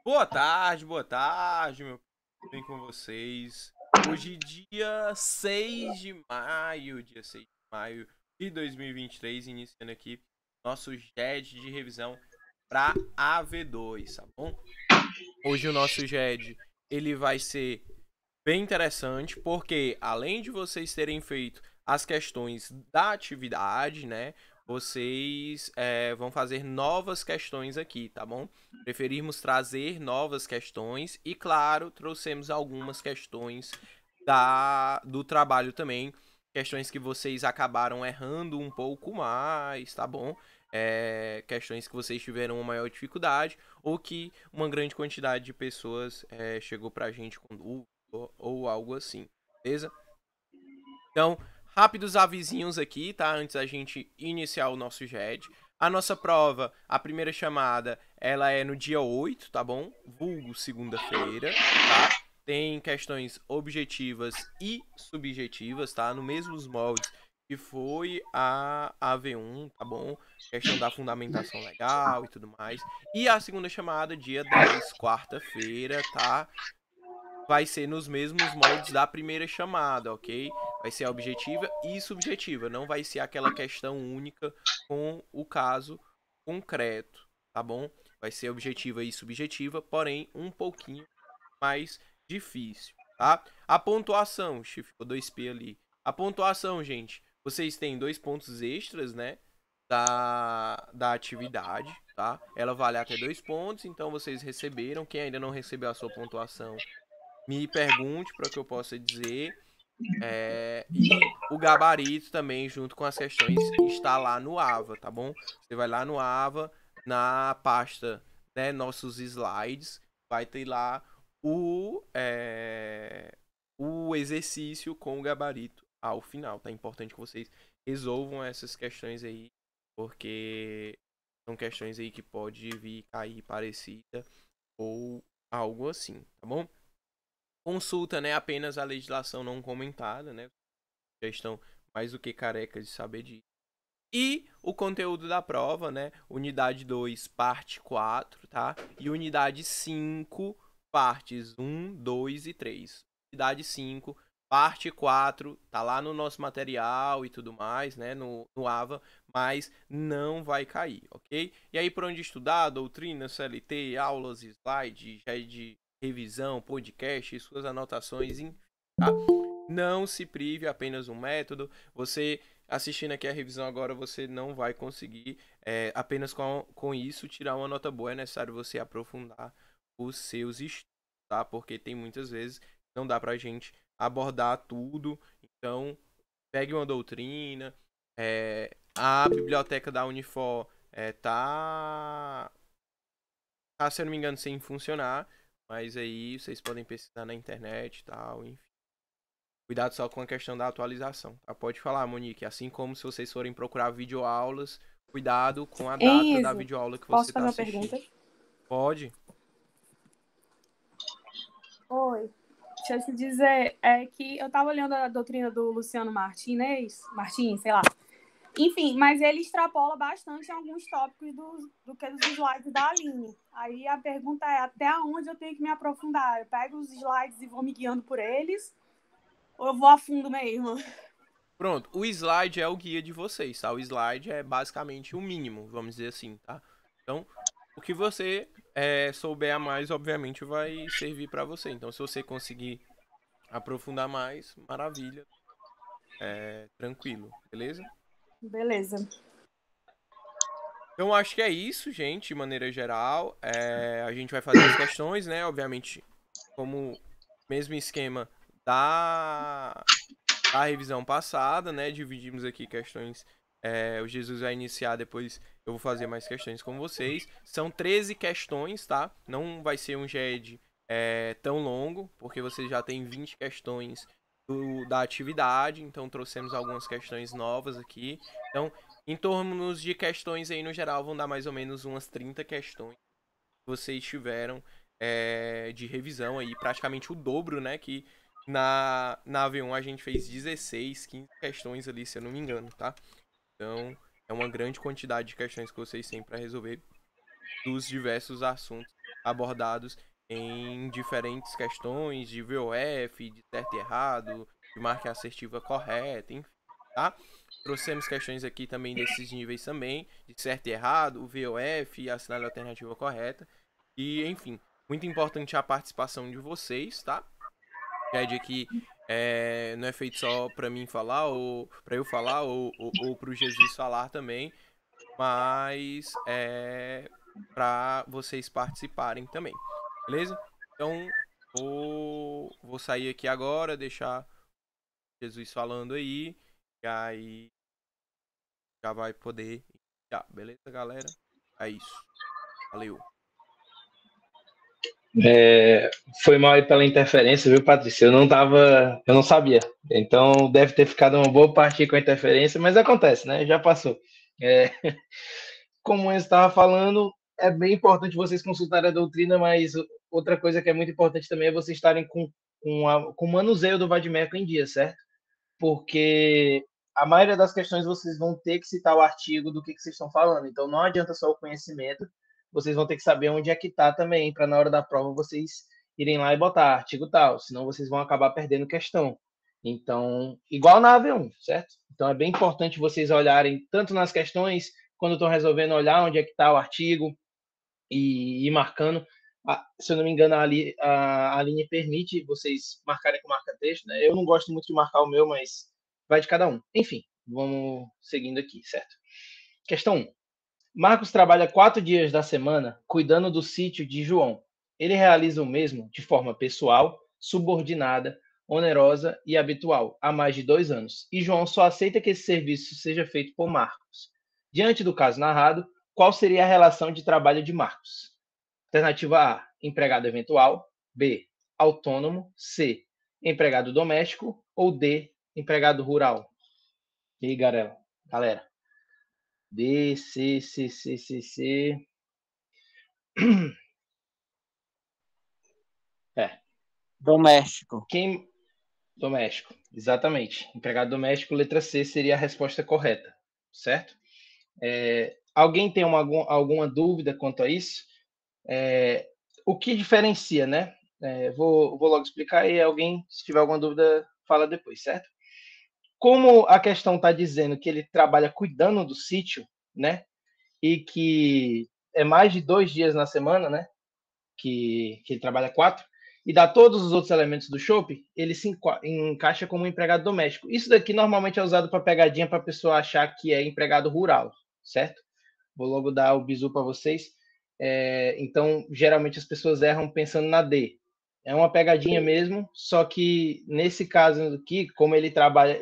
Boa tarde, meu. Tudo bem com vocês? Hoje, dia 6 de maio de 2023, iniciando aqui nosso GED de revisão para AV2, tá bom? Hoje o nosso GED, ele vai ser bem interessante, porque além de vocês terem feito as questões da atividade, né? Vocês vão fazer novas questões aqui, tá bom? Preferimos trazer novas questões e, claro, trouxemos algumas questões do trabalho também. Questões que vocês acabaram errando um pouco mais, tá bom? Questões que vocês tiveram uma maior dificuldade ou que uma grande quantidade de pessoas chegou pra gente com dúvida ou algo assim, beleza? Então, rápidos avisinhos aqui, tá? Antes da gente iniciar o nosso GED. A nossa prova, a primeira chamada, ela é no dia 8, tá bom? Vulgo segunda-feira, tá? Tem questões objetivas e subjetivas, tá? No mesmos moldes que foi a AV1, tá bom? Questão da fundamentação legal e tudo mais. E a segunda chamada, dia 10, quarta-feira, tá? Vai ser nos mesmos moldes da primeira chamada, ok? Vai ser objetiva e subjetiva, não vai ser aquela questão única com o caso concreto, tá bom? Vai ser objetiva e subjetiva, porém um pouquinho mais difícil, tá? A pontuação, ficou 2P ali. A pontuação, gente, vocês têm 2 pontos extras, né? Da atividade, tá? Ela vale até 2 pontos, então vocês receberam. Quem ainda não recebeu a sua pontuação, me pergunte para que eu possa dizer. E o gabarito também, junto com as questões, está lá no AVA, tá bom? Você vai lá no AVA, na pasta, né, nossos slides, vai ter lá o exercício com o gabarito ao final, tá? É importante que vocês resolvam essas questões aí, porque são questões aí que pode vir cair parecida ou algo assim, tá bom? Consulta, né, apenas a legislação não comentada, né? Já estão mais do que carecas de saber disso. E o conteúdo da prova, né? Unidade 2, parte 4, tá? E unidade 5, partes 1, 2 e 3. Unidade 5, parte 4, tá lá no nosso material e tudo mais, né? No AVA, mas não vai cair, ok? E aí, por onde estudar, doutrina, CLT, aulas, slide, já de revisão, podcast, suas anotações, tá? Não se prive apenas um método. Você assistindo aqui a revisão agora, você não vai conseguir apenas com isso tirar uma nota boa. É necessário você aprofundar os seus estudos, tá? Porque tem muitas vezes não dá pra gente abordar tudo. Então, pegue uma doutrina. A biblioteca da Unifor tá, se eu não me engano, sem funcionar. Mas aí vocês podem pesquisar na internet e tal, enfim. Cuidado só com a questão da atualização, tá? Pode falar, Monique. Assim como se vocês forem procurar videoaulas, cuidado com a data da Enzo, videoaula que você posso está fazer uma assistindo. pergunta? Pode? Oi. Deixa eu te dizer, é que eu estava olhando a doutrina do Luciano Martins, sei lá. Enfim, mas ele extrapola bastante em alguns tópicos do que dos slides da Aline. Aí a pergunta é, até onde eu tenho que me aprofundar? Eu pego os slides e vou me guiando por eles? Ou eu vou a fundo mesmo? Pronto, o slide é o guia de vocês, tá? O slide é basicamente o mínimo, vamos dizer assim, tá? Então, o que você souber a mais, obviamente, vai servir para você. Então, se você conseguir aprofundar mais, maravilha, tranquilo, beleza? Beleza. Então, acho que é isso, gente, de maneira geral. A gente vai fazer as questões, né? Obviamente, como mesmo esquema da, da revisão passada, né? Dividimos aqui questões. O Jesus vai iniciar, depois eu vou fazer mais questões com vocês. São 13 questões, tá? Não vai ser um GED tão longo, porque vocês já têm 20 questões da atividade, então trouxemos algumas questões novas aqui. Então, em torno de questões aí no geral, vão dar mais ou menos umas 30 questões que vocês tiveram de revisão aí, praticamente o dobro, né? Que na V1 a gente fez 16, 15 questões ali, se eu não me engano, tá? Então, é uma grande quantidade de questões que vocês têm para resolver dos diversos assuntos. abordados em diferentes questões de VOF, de certo e errado, de marca assertiva correta, enfim, tá? Trouxemos questões aqui também desses níveis também, de certo e errado, o VOF e a assinale alternativa correta. E, enfim, muito importante a participação de vocês, tá? Já de que não é feito só para mim falar, ou para eu falar, ou para o Jesus falar também, mas para vocês participarem também, beleza? Então, vou sair aqui agora, deixar Jesus falando aí, e aí já vai poder iniciar, beleza, galera? É isso. Valeu. Foi mal aí pela interferência, viu, Patrícia? Eu não sabia. Então deve ter ficado uma boa parte aí com a interferência, mas acontece, né? Já passou. É, como eu estava falando, é bem importante vocês consultarem a doutrina, mas outra coisa que é muito importante também é vocês estarem com o manuseio do Vademécum em dia, certo? Porque a maioria das questões vocês vão ter que citar o artigo do que vocês estão falando. Então não adianta só o conhecimento, vocês vão ter que saber onde é que está também, para na hora da prova vocês irem lá e botar artigo tal, senão vocês vão acabar perdendo questão. Então, igual na AV1, certo? Então é bem importante vocês olharem tanto nas questões, quando estão resolvendo, olhar onde é que está o artigo e ir marcando. Se eu não me engano, a Aline permite vocês marcarem com marca-texto, né? Eu não gosto muito de marcar o meu, mas vai de cada um. Enfim, vamos seguindo aqui, certo? Questão 1. Marcos trabalha 4 dias da semana cuidando do sítio de João. Ele realiza o mesmo de forma pessoal, subordinada, onerosa e habitual há mais de 2 anos. E João só aceita que esse serviço seja feito por Marcos. Diante do caso narrado, qual seria a relação de trabalho de Marcos? Alternativa A, empregado eventual. B, autônomo. C, empregado doméstico. Ou D, empregado rural. E aí, galera? D, C, C, C, C, C. Doméstico. Doméstico, exatamente. Empregado doméstico, letra C seria a resposta correta, certo? Alguém tem alguma dúvida quanto a isso? O que diferencia, né? Vou logo explicar e alguém, se tiver alguma dúvida, fala depois, certo? Como a questão está dizendo que ele trabalha cuidando do sítio, né? E que é mais de 2 dias na semana, né? Que ele trabalha 4, e dá todos os outros elementos do shopping, ele se encaixa como empregado doméstico. Isso daqui normalmente é usado para pegadinha para a pessoa achar que é empregado rural, certo? Vou logo dar o bizu para vocês. Então, geralmente as pessoas erram pensando na D. É uma pegadinha mesmo, só que nesse caso aqui, como ele trabalha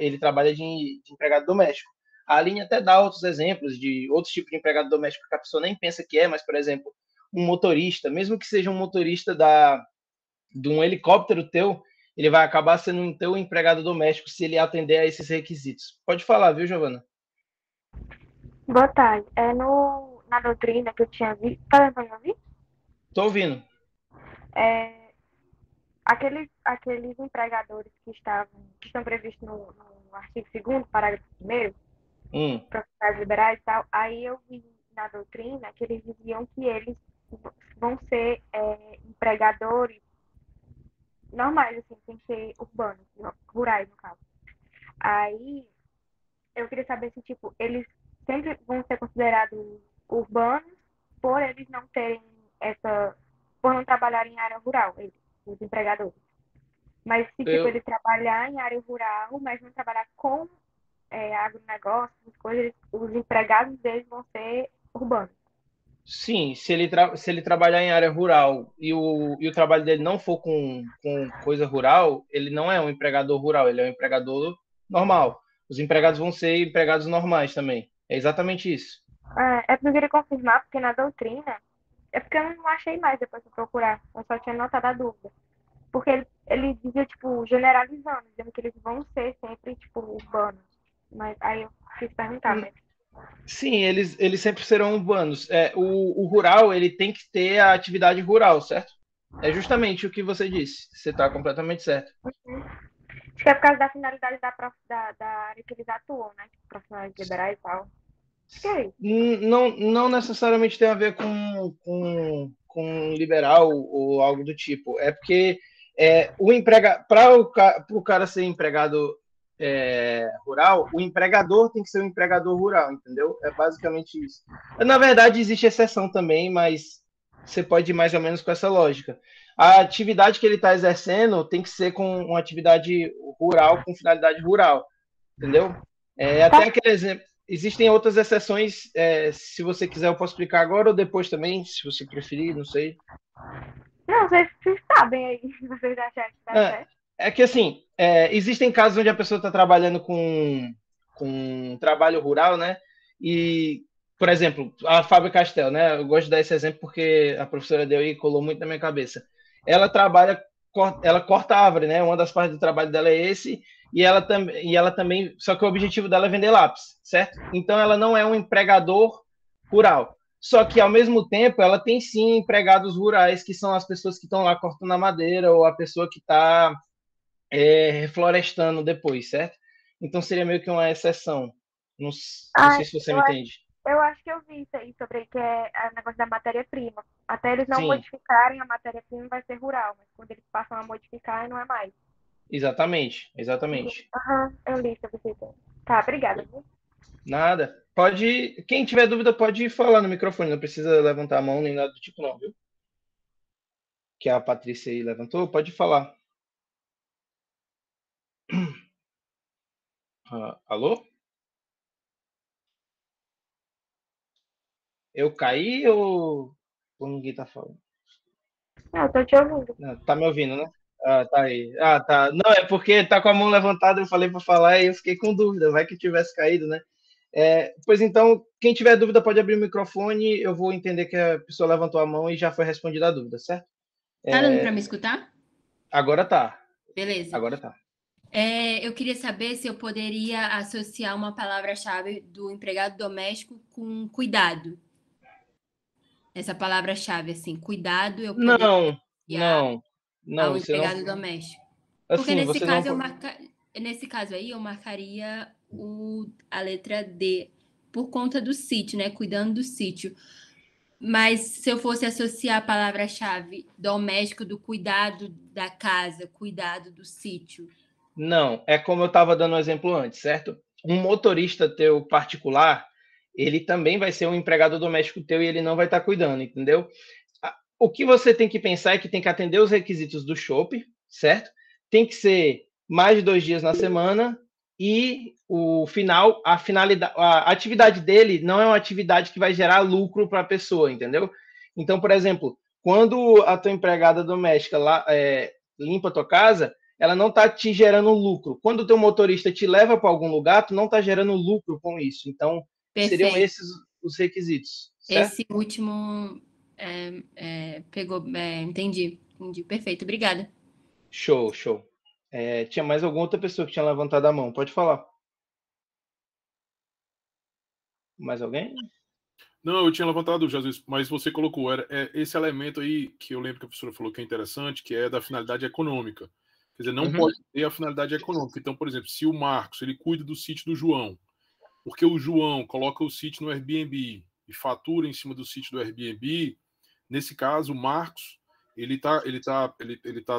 de empregado doméstico. A linha até dá outros exemplos de outros tipos de empregado doméstico que a pessoa nem pensa que é, mas, por exemplo, um motorista, mesmo que seja um motorista de um helicóptero teu, ele vai acabar sendo um teu empregado doméstico se ele atender a esses requisitos. Pode falar, viu, Giovana? Boa tarde. Na doutrina que eu tinha visto. Tá lembrando de ouvir? Tô ouvindo. Aqueles empregadores que estão previstos no artigo 2º, parágrafo 1º, profissionais liberais e tal, aí eu vi na doutrina que eles diziam que eles vão ser empregadores normais, assim, sem ser urbanos, rurais, no caso. Aí eu queria saber se, tipo, eles sempre vão ser considerados urbanos por eles não terem por não trabalharem em área rural, os empregadores. Mas se, tipo, ele trabalhar em área rural, mas não trabalhar com agronegócio, essas coisas, os empregados deles vão ser urbanos. Sim, se ele trabalhar em área rural e o trabalho dele não for com coisa rural, ele não é um empregador rural, ele é um empregador normal. Os empregados vão ser empregados normais também. É exatamente isso. Porque eu queria confirmar, porque na doutrina, é porque eu não achei mais depois de procurar, eu só tinha notado a dúvida. Porque ele dizia, tipo, generalizando, dizendo que eles vão ser sempre, tipo, urbanos. Mas aí eu quis perguntar, mas... Sim, eles sempre serão urbanos. O rural, ele tem que ter a atividade rural, certo? É justamente o que você disse. Você está completamente certo. Acho que é por causa da finalidade da área que eles atuam, né? Tipo, profissionais liberais e tal. Acho que é isso. Não necessariamente tem a ver com liberal ou algo do tipo. É porque para o cara ser empregado rural, o empregador tem que ser um empregador rural, entendeu? É basicamente isso. Na verdade, existe exceção também, mas você pode ir mais ou menos com essa lógica. A atividade que ele está exercendo tem que ser com uma atividade rural, com finalidade rural, entendeu? Até aquele exemplo. Existem outras exceções, se você quiser eu posso explicar agora ou depois também, se você preferir, não sei. Não, vocês sabem aí, vocês acharem que dá certo. É que assim, existem casos onde a pessoa está trabalhando com trabalho rural, né? E, por exemplo, a Fábio Castel, né? Eu gosto de dar esse exemplo porque a professora deu e colou muito na minha cabeça. Ela corta árvore, né? Uma das partes do trabalho dela é esse, e ela também, só que o objetivo dela é vender lápis, certo? Então ela não é um empregador rural. Só que, ao mesmo tempo, ela tem sim empregados rurais, que são as pessoas que estão lá cortando a madeira ou a pessoa que está reflorestando depois, certo? Então seria meio que uma exceção. Não sei se você me entende. Eu acho que eu vi isso aí, sobre que é o negócio da matéria-prima. Até eles não modificarem a matéria-prima, vai ser rural, mas quando eles passam a modificar, não é mais. Exatamente. Eu li sobre isso. Tá, obrigada. Nada. Quem tiver dúvida pode falar no microfone, não precisa levantar a mão nem nada do tipo não, viu? Que a Patrícia aí levantou, pode falar. Alô? Eu caí ou ninguém tá falando? Não, eu tô te ouvindo. Não, tá me ouvindo, né? Tá aí. Tá. Não, é porque tá com a mão levantada, eu falei para falar e eu fiquei com dúvida, vai que tivesse caído, né? Pois então, quem tiver dúvida pode abrir o microfone, eu vou entender que a pessoa levantou a mão e já foi respondida a dúvida, certo? Tá dando para me escutar? Agora tá. Beleza. Agora tá. Eu queria saber se eu poderia associar uma palavra-chave do empregado doméstico com cuidado. Essa palavra-chave, assim, cuidado, eu poderia não, ao empregado doméstico. Porque assim, nesse caso aí, eu marcaria a letra D, por conta do sítio, né? Cuidando do sítio. Mas se eu fosse associar a palavra-chave doméstico do cuidado da casa, cuidado do sítio. Não, é como eu estava dando um exemplo antes, certo? Um motorista teu particular, ele também vai ser um empregado doméstico teu e ele não vai estar cuidando, entendeu? O que você tem que pensar é que tem que atender os requisitos do shopping, certo? Tem que ser mais de 2 dias na semana e a atividade dele não é uma atividade que vai gerar lucro para a pessoa, entendeu? Então, por exemplo, quando a tua empregada doméstica lá limpa a tua casa, ela não está te gerando lucro. Quando o teu motorista te leva para algum lugar, tu não está gerando lucro com isso. Então, seriam esses os requisitos, certo? Esse último pegou... entendi. Perfeito, obrigada. Show. Tinha mais alguma outra pessoa que tinha levantado a mão? Pode falar. Mais alguém? Não, eu tinha levantado, Jesus, mas você colocou esse elemento aí que eu lembro que a professora falou que é interessante, que é da finalidade econômica. Quer dizer, não pode ter a finalidade econômica. Então, por exemplo, se o Marcos ele cuida do sítio do João, porque o João coloca o sítio no Airbnb e fatura em cima do sítio do Airbnb, nesse caso, o Marcos ele tá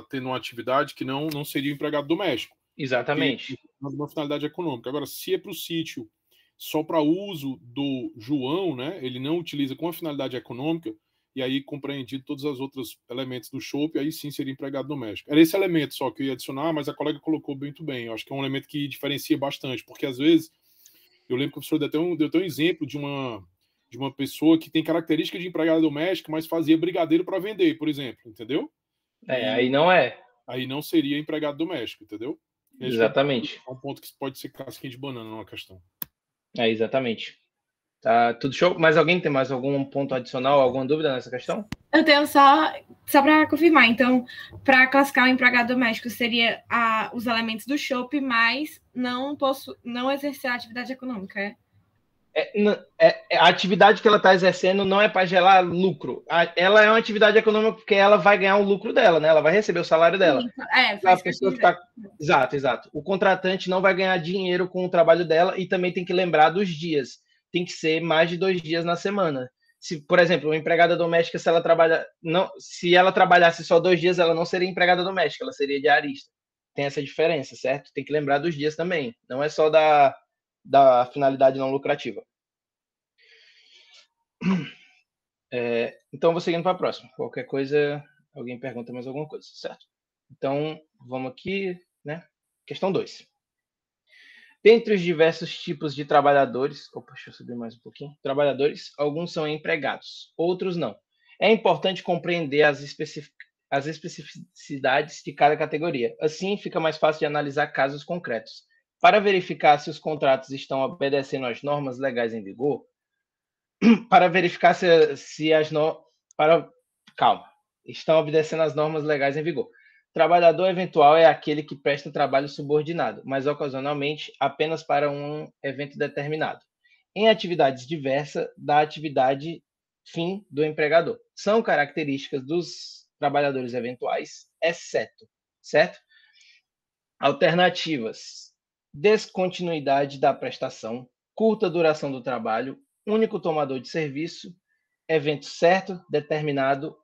tendo uma atividade que não seria empregado doméstico. Exatamente. Uma finalidade econômica. Agora, se é para o sítio só para uso do João, né? Ele não utiliza com a finalidade econômica, e aí compreendido todos os outros elementos do shopping, aí sim seria empregado doméstico. Era esse elemento só que eu ia adicionar, mas a colega colocou muito bem. Eu acho que é um elemento que diferencia bastante, porque às vezes, eu lembro que o professor deu até um exemplo de uma pessoa que tem característica de empregada doméstica, mas fazia brigadeiro para vender, por exemplo, entendeu? Aí não é. Aí não seria empregado doméstico, entendeu? Exatamente. É um ponto que pode ser casquinha de banana numa questão. Exatamente. Tá tudo show? Mas alguém tem mais algum ponto adicional, alguma dúvida nessa questão? Eu tenho só para confirmar. Então, para classificar o empregado doméstico, seria os elementos do shopping, mas não exercer a atividade econômica, a atividade que ela está exercendo não é para gerar lucro. Ela é uma atividade econômica porque ela vai ganhar o lucro dela, né? Ela vai receber o salário dela. A pessoa que tá... Exato. O contratante não vai ganhar dinheiro com o trabalho dela e também tem que lembrar dos dias. Tem que ser mais de 2 dias na semana. Se, por exemplo, uma empregada doméstica, se ela trabalhasse só 2 dias, ela não seria empregada doméstica, ela seria diarista. Tem essa diferença, certo? Tem que lembrar dos dias também. Não é só da finalidade não lucrativa. Então, vou seguindo para a próxima. Qualquer coisa, alguém pergunta mais alguma coisa, certo? Então, vamos aqui, né? Questão 2. Dentre os diversos tipos de trabalhadores, deixa eu subir mais um pouquinho. Trabalhadores, alguns são empregados, outros não. É importante compreender as especificidades de cada categoria. Assim, fica mais fácil de analisar casos concretos. Para verificar se os contratos estão obedecendo às normas legais em vigor, para verificar se as normas... Estão obedecendo às normas legais em vigor. Trabalhador eventual é aquele que presta trabalho subordinado, mas ocasionalmente apenas para um evento determinado, em atividades diversas da atividade fim do empregador. São características dos trabalhadores eventuais, exceto, certo? Alternativas: descontinuidade da prestação, curta duração do trabalho, único tomador de serviço, evento certo, determinado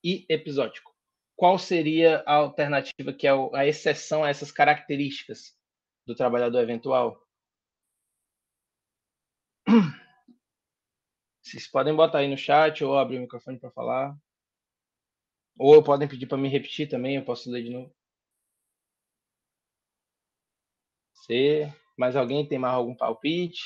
e episódico. Qual seria a alternativa que é a exceção a essas características do trabalhador eventual? Vocês podem botar aí no chat ou abrir o microfone para falar. Ou podem pedir para me repetir também, eu posso ler de novo. Mais alguém tem mais algum palpite?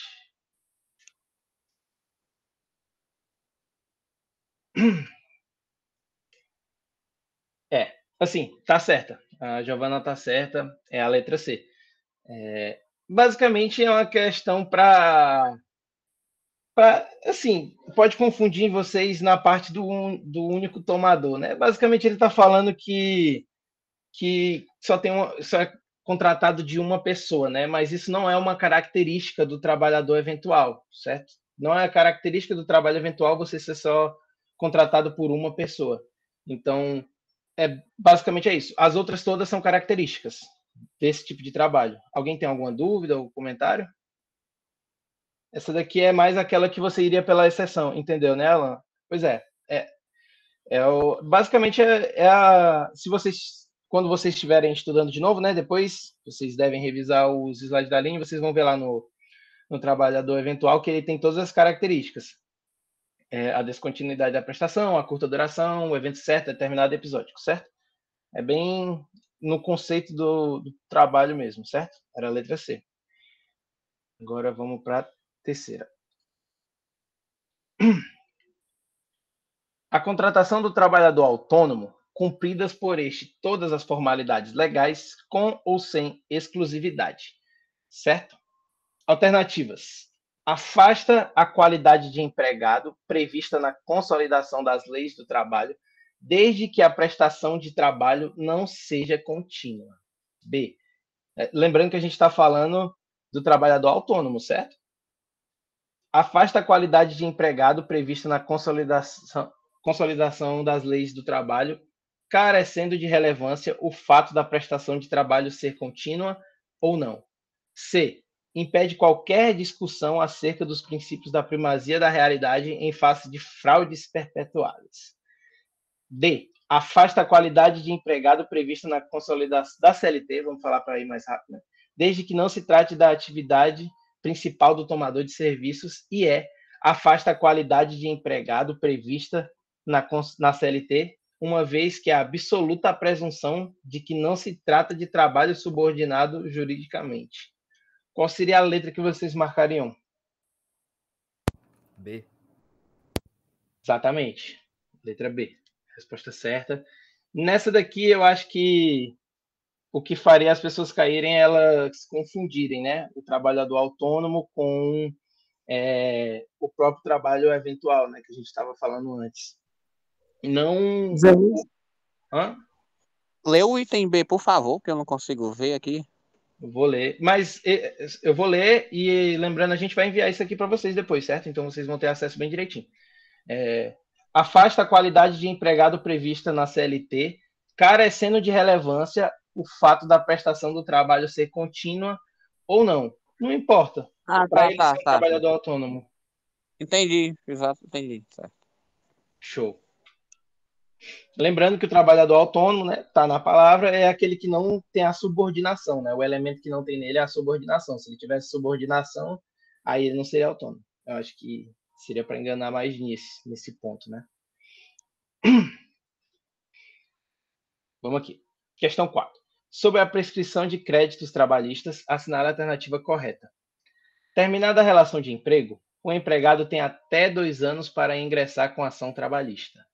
Assim, tá certa. A Giovana tá certa, é a letra C. Basicamente é uma questão assim, pode confundir vocês na parte do único tomador, né? Basicamente ele está falando que só é contratado de uma pessoa, né? Mas isso não é uma característica do trabalhador eventual, certo? Não é a característica do trabalho eventual você ser só contratado por uma pessoa. Então, basicamente é isso. As outras todas são características desse tipo de trabalho. Alguém tem alguma dúvida ou comentário? Essa daqui é mais aquela que você iria pela exceção, entendeu, né, Alan? Pois é. Basicamente se vocês, quando vocês estiverem estudando de novo, né, depois vocês devem revisar os slides da linha, vocês vão ver lá no trabalhador eventual que ele tem todas as características. A descontinuidade da prestação, a curta duração, o evento certo, determinado episódico, certo? É bem no conceito do trabalho mesmo, certo? Era a letra C. Agora vamos para a terceira. A contratação do trabalhador autônomo, cumpridas por este todas as formalidades legais, com ou sem exclusividade, certo? Alternativas: afasta a qualidade de empregado prevista na consolidação das leis do trabalho, desde que a prestação de trabalho não seja contínua. B. Lembrando que a gente está falando do trabalhador autônomo, certo? Afasta a qualidade de empregado prevista na consolidação das leis do trabalho, carecendo de relevância o fato da prestação de trabalho ser contínua ou não. C. Impede qualquer discussão acerca dos princípios da primazia da realidade em face de fraudes perpetuadas. D. Afasta a qualidade de empregado prevista na consolidação da CLT, vamos falar para ir mais rápido, né? Desde que não se trate da atividade principal do tomador de serviços, e afasta a qualidade de empregado prevista na CLT, uma vez que há absoluta presunção de que não se trata de trabalho subordinado juridicamente. Qual seria a letra que vocês marcariam? B. Exatamente. Letra B. Resposta certa. Nessa daqui, eu acho que o que faria as pessoas caírem é elas confundirem, né? O trabalhador autônomo com o próprio trabalho eventual, né? Que a gente estava falando antes. Não... Hã? Lê o item B, por favor, que eu não consigo ver aqui. Eu vou ler, mas eu vou ler e lembrando, a gente vai enviar isso aqui para vocês depois, certo? Então vocês vão ter acesso bem direitinho. Afasta a qualidade de empregado prevista na CLT, carecendo de relevância o fato da prestação do trabalho ser contínua ou não. Não importa. Para ele ser um trabalhador autônomo. Entendi, exato, entendi. Certo. Show. Lembrando que o trabalhador autônomo, né, tá na palavra, é aquele que não tem a subordinação, né? O elemento que não tem nele é a subordinação. Se ele tivesse subordinação, aí ele não seria autônomo. Eu acho que seria para enganar mais nesse ponto, né? Vamos aqui. Questão 4. Sobre a prescrição de créditos trabalhistas, assinale a alternativa correta. Terminada a relação de emprego, o empregado tem até 2 anos para ingressar com ação trabalhista.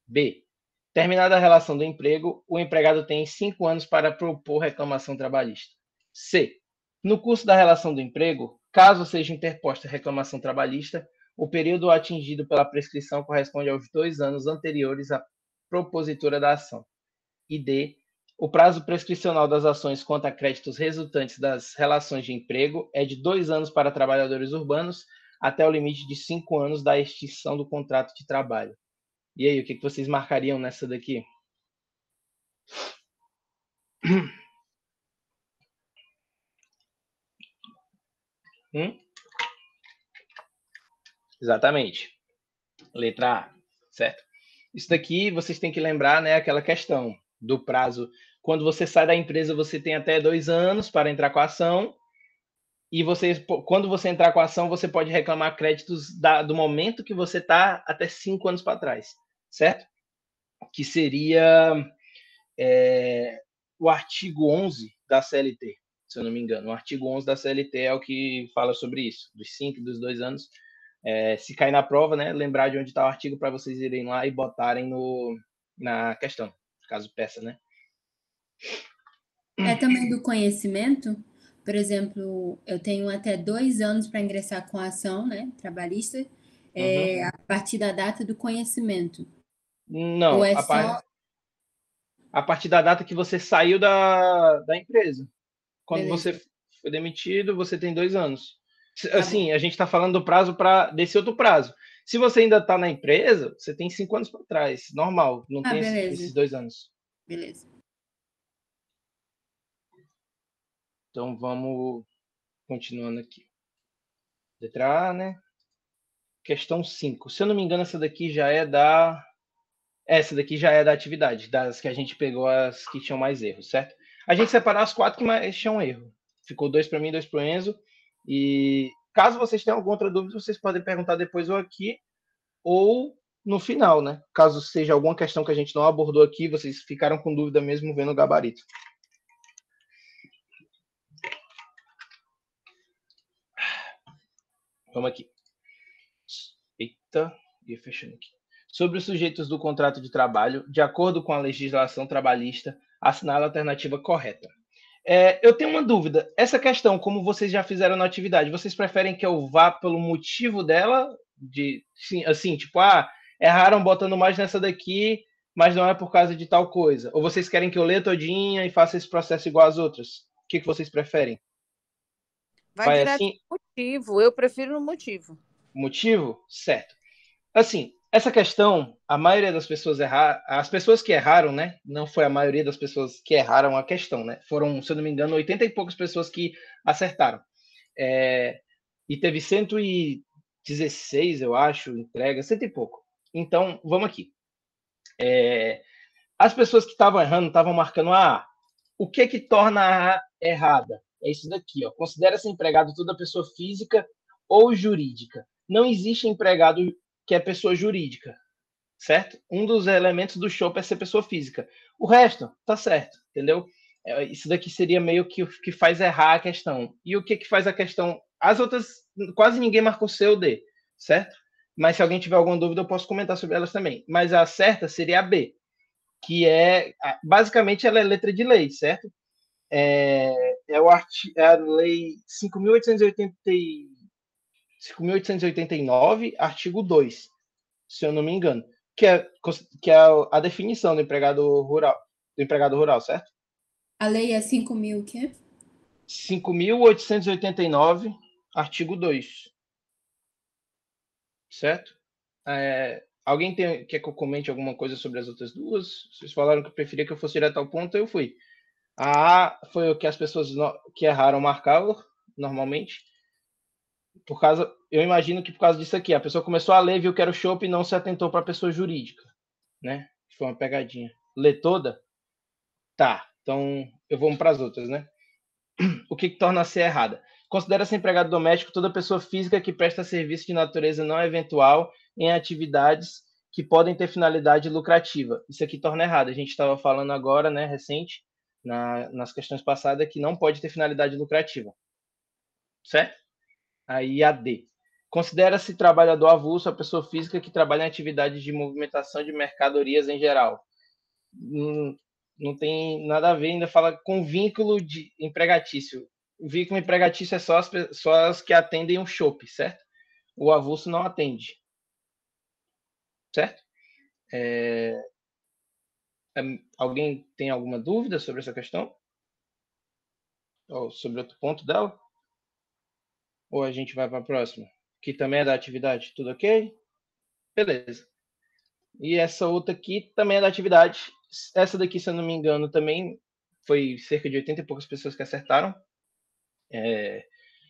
B. Terminada a relação do emprego, o empregado tem 5 anos para propor reclamação trabalhista. C. No curso da relação do emprego, caso seja interposta reclamação trabalhista, o período atingido pela prescrição corresponde aos 2 anos anteriores à propositura da ação. E D. O prazo prescricional das ações contra créditos resultantes das relações de emprego é de 2 anos para trabalhadores urbanos até o limite de 5 anos da extinção do contrato de trabalho. E aí, o que vocês marcariam nessa daqui? Exatamente. Letra A, certo? Isso daqui vocês têm que lembrar, né, aquela questão do prazo. Quando você sai da empresa, você tem até 2 anos para entrar com a ação. E quando você entrar com a ação, você pode reclamar créditos do momento que você está até 5 anos para trás, certo? Que seria o artigo 11 da CLT, se eu não me engano. O artigo 11 da CLT é o que fala sobre isso, dos 5 e dos 2 anos. Se cair na prova, né, lembrar de onde está o artigo para vocês irem lá e botarem na questão, caso peça, né? É também do conhecimento. Por exemplo, eu tenho até 2 anos para ingressar com a ação, né, trabalhista, a partir da data do conhecimento. Não, Ou a partir da data que você saiu da empresa. Quando Beleza. você foi demitido, você tem 2 anos. Tá Assim, a gente está falando do prazo desse outro prazo. Se você ainda está na empresa, você tem 5 anos para trás. Normal, não tem esses 2 anos. Beleza. Então, vamos continuando aqui. Letra A, né? Questão 5. Se eu não me engano, essa daqui já é da... Essa daqui já é da atividade, das que a gente pegou as que tinham mais erros, certo? A gente separou as 4 que mais tinham erro. Ficou 2 para mim, 2 para o Enzo. E caso vocês tenham alguma outra dúvida, vocês podem perguntar depois ou aqui, ou no final, né? Caso seja alguma questão que a gente não abordou aqui, vocês ficaram com dúvida mesmo vendo o gabarito. Vamos aqui. Eita, ia fechando aqui. Sobre os sujeitos do contrato de trabalho, de acordo com a legislação trabalhista, assinale a alternativa correta. Eu tenho uma dúvida. Essa questão, como vocês já fizeram na atividade, vocês preferem que eu vá pelo motivo dela? Assim, tipo, erraram botando mais nessa daqui, mas não é por causa de tal coisa. Ou vocês querem que eu leia todinha e faça esse processo igual às outras? O que vocês preferem? Vai direto assim? No motivo. Eu prefiro no motivo. Motivo? Certo. Assim, essa questão, a maioria das pessoas erraram, as pessoas que erraram, né? Não foi a maioria das pessoas que erraram a questão, né? Foram, se eu não me engano, 80 e poucas pessoas que acertaram. E teve 116, eu acho, entrega, 100 e pouco. Então, vamos aqui. As pessoas que estavam errando estavam marcando a A. O que torna a A errada? É isso daqui, ó. Considera-se empregado toda pessoa física ou jurídica. Não existe empregado que é pessoa jurídica, certo? Um dos elementos do SHOP é ser pessoa física. O resto, tá certo, entendeu? Isso daqui seria meio que faz errar a questão. E o que faz a questão? As outras, quase ninguém marcou C ou D, certo? Mas se alguém tiver alguma dúvida, eu posso comentar sobre elas também. Mas a certa seria a B, que basicamente, ela é letra de lei, certo? É a lei 5.889, artigo 2, se eu não me engano, que é a definição do empregado rural, certo? A lei é 5.000 o quê? 5.889, artigo 2. Certo? Alguém quer que eu comente alguma coisa sobre as outras duas? Vocês falaram que preferia que eu fosse direto ao ponto, eu fui. A A foi o que as pessoas que erraram marcavam, normalmente. Por causa eu imagino que por causa disso aqui, a pessoa começou a ler, viu que era o chopp e não se atentou para a pessoa jurídica, né? Foi uma pegadinha. Lê toda? Tá, então vamos para as outras, né? O que torna a ser errada? Considera-se empregado doméstico toda pessoa física que presta serviço de natureza não eventual em atividades que podem ter finalidade lucrativa. Isso aqui torna errado. A gente estava falando agora, né, recente, nas questões passadas, que não pode ter finalidade lucrativa. Certo? Aí a D. Considera-se trabalhador avulso a pessoa física que trabalha em atividades de movimentação de mercadorias em geral. Não tem nada a ver, ainda fala com vínculo de empregatício. O vínculo empregatício é só as que atendem um chopp, certo? O avulso não atende. Certo? Alguém tem alguma dúvida sobre essa questão? Ou sobre outro ponto dela? Ou a gente vai para a próxima? Que também é da atividade, tudo ok? Beleza. E essa outra aqui também é da atividade. Essa daqui, se eu não me engano, também foi cerca de 80 e poucas pessoas que acertaram.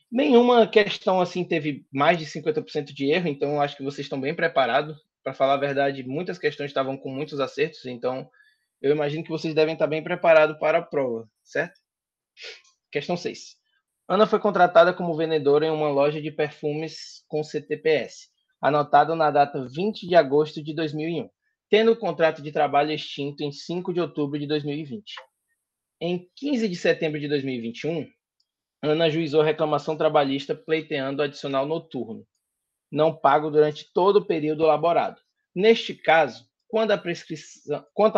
Nenhuma questão assim teve mais de 50% de erro, então eu acho que vocês estão bem preparados. Para falar a verdade, muitas questões estavam com muitos acertos, então eu imagino que vocês devem estar bem preparados para a prova, certo? Questão 6. Ana foi contratada como vendedora em uma loja de perfumes com CTPS, anotado na data 20 de agosto de 2001, tendo o contrato de trabalho extinto em 5 de outubro de 2020. Em 15 de setembro de 2021, Ana ajuizou reclamação trabalhista pleiteando adicional noturno, não pago durante todo o período laborado. Neste caso, quanto à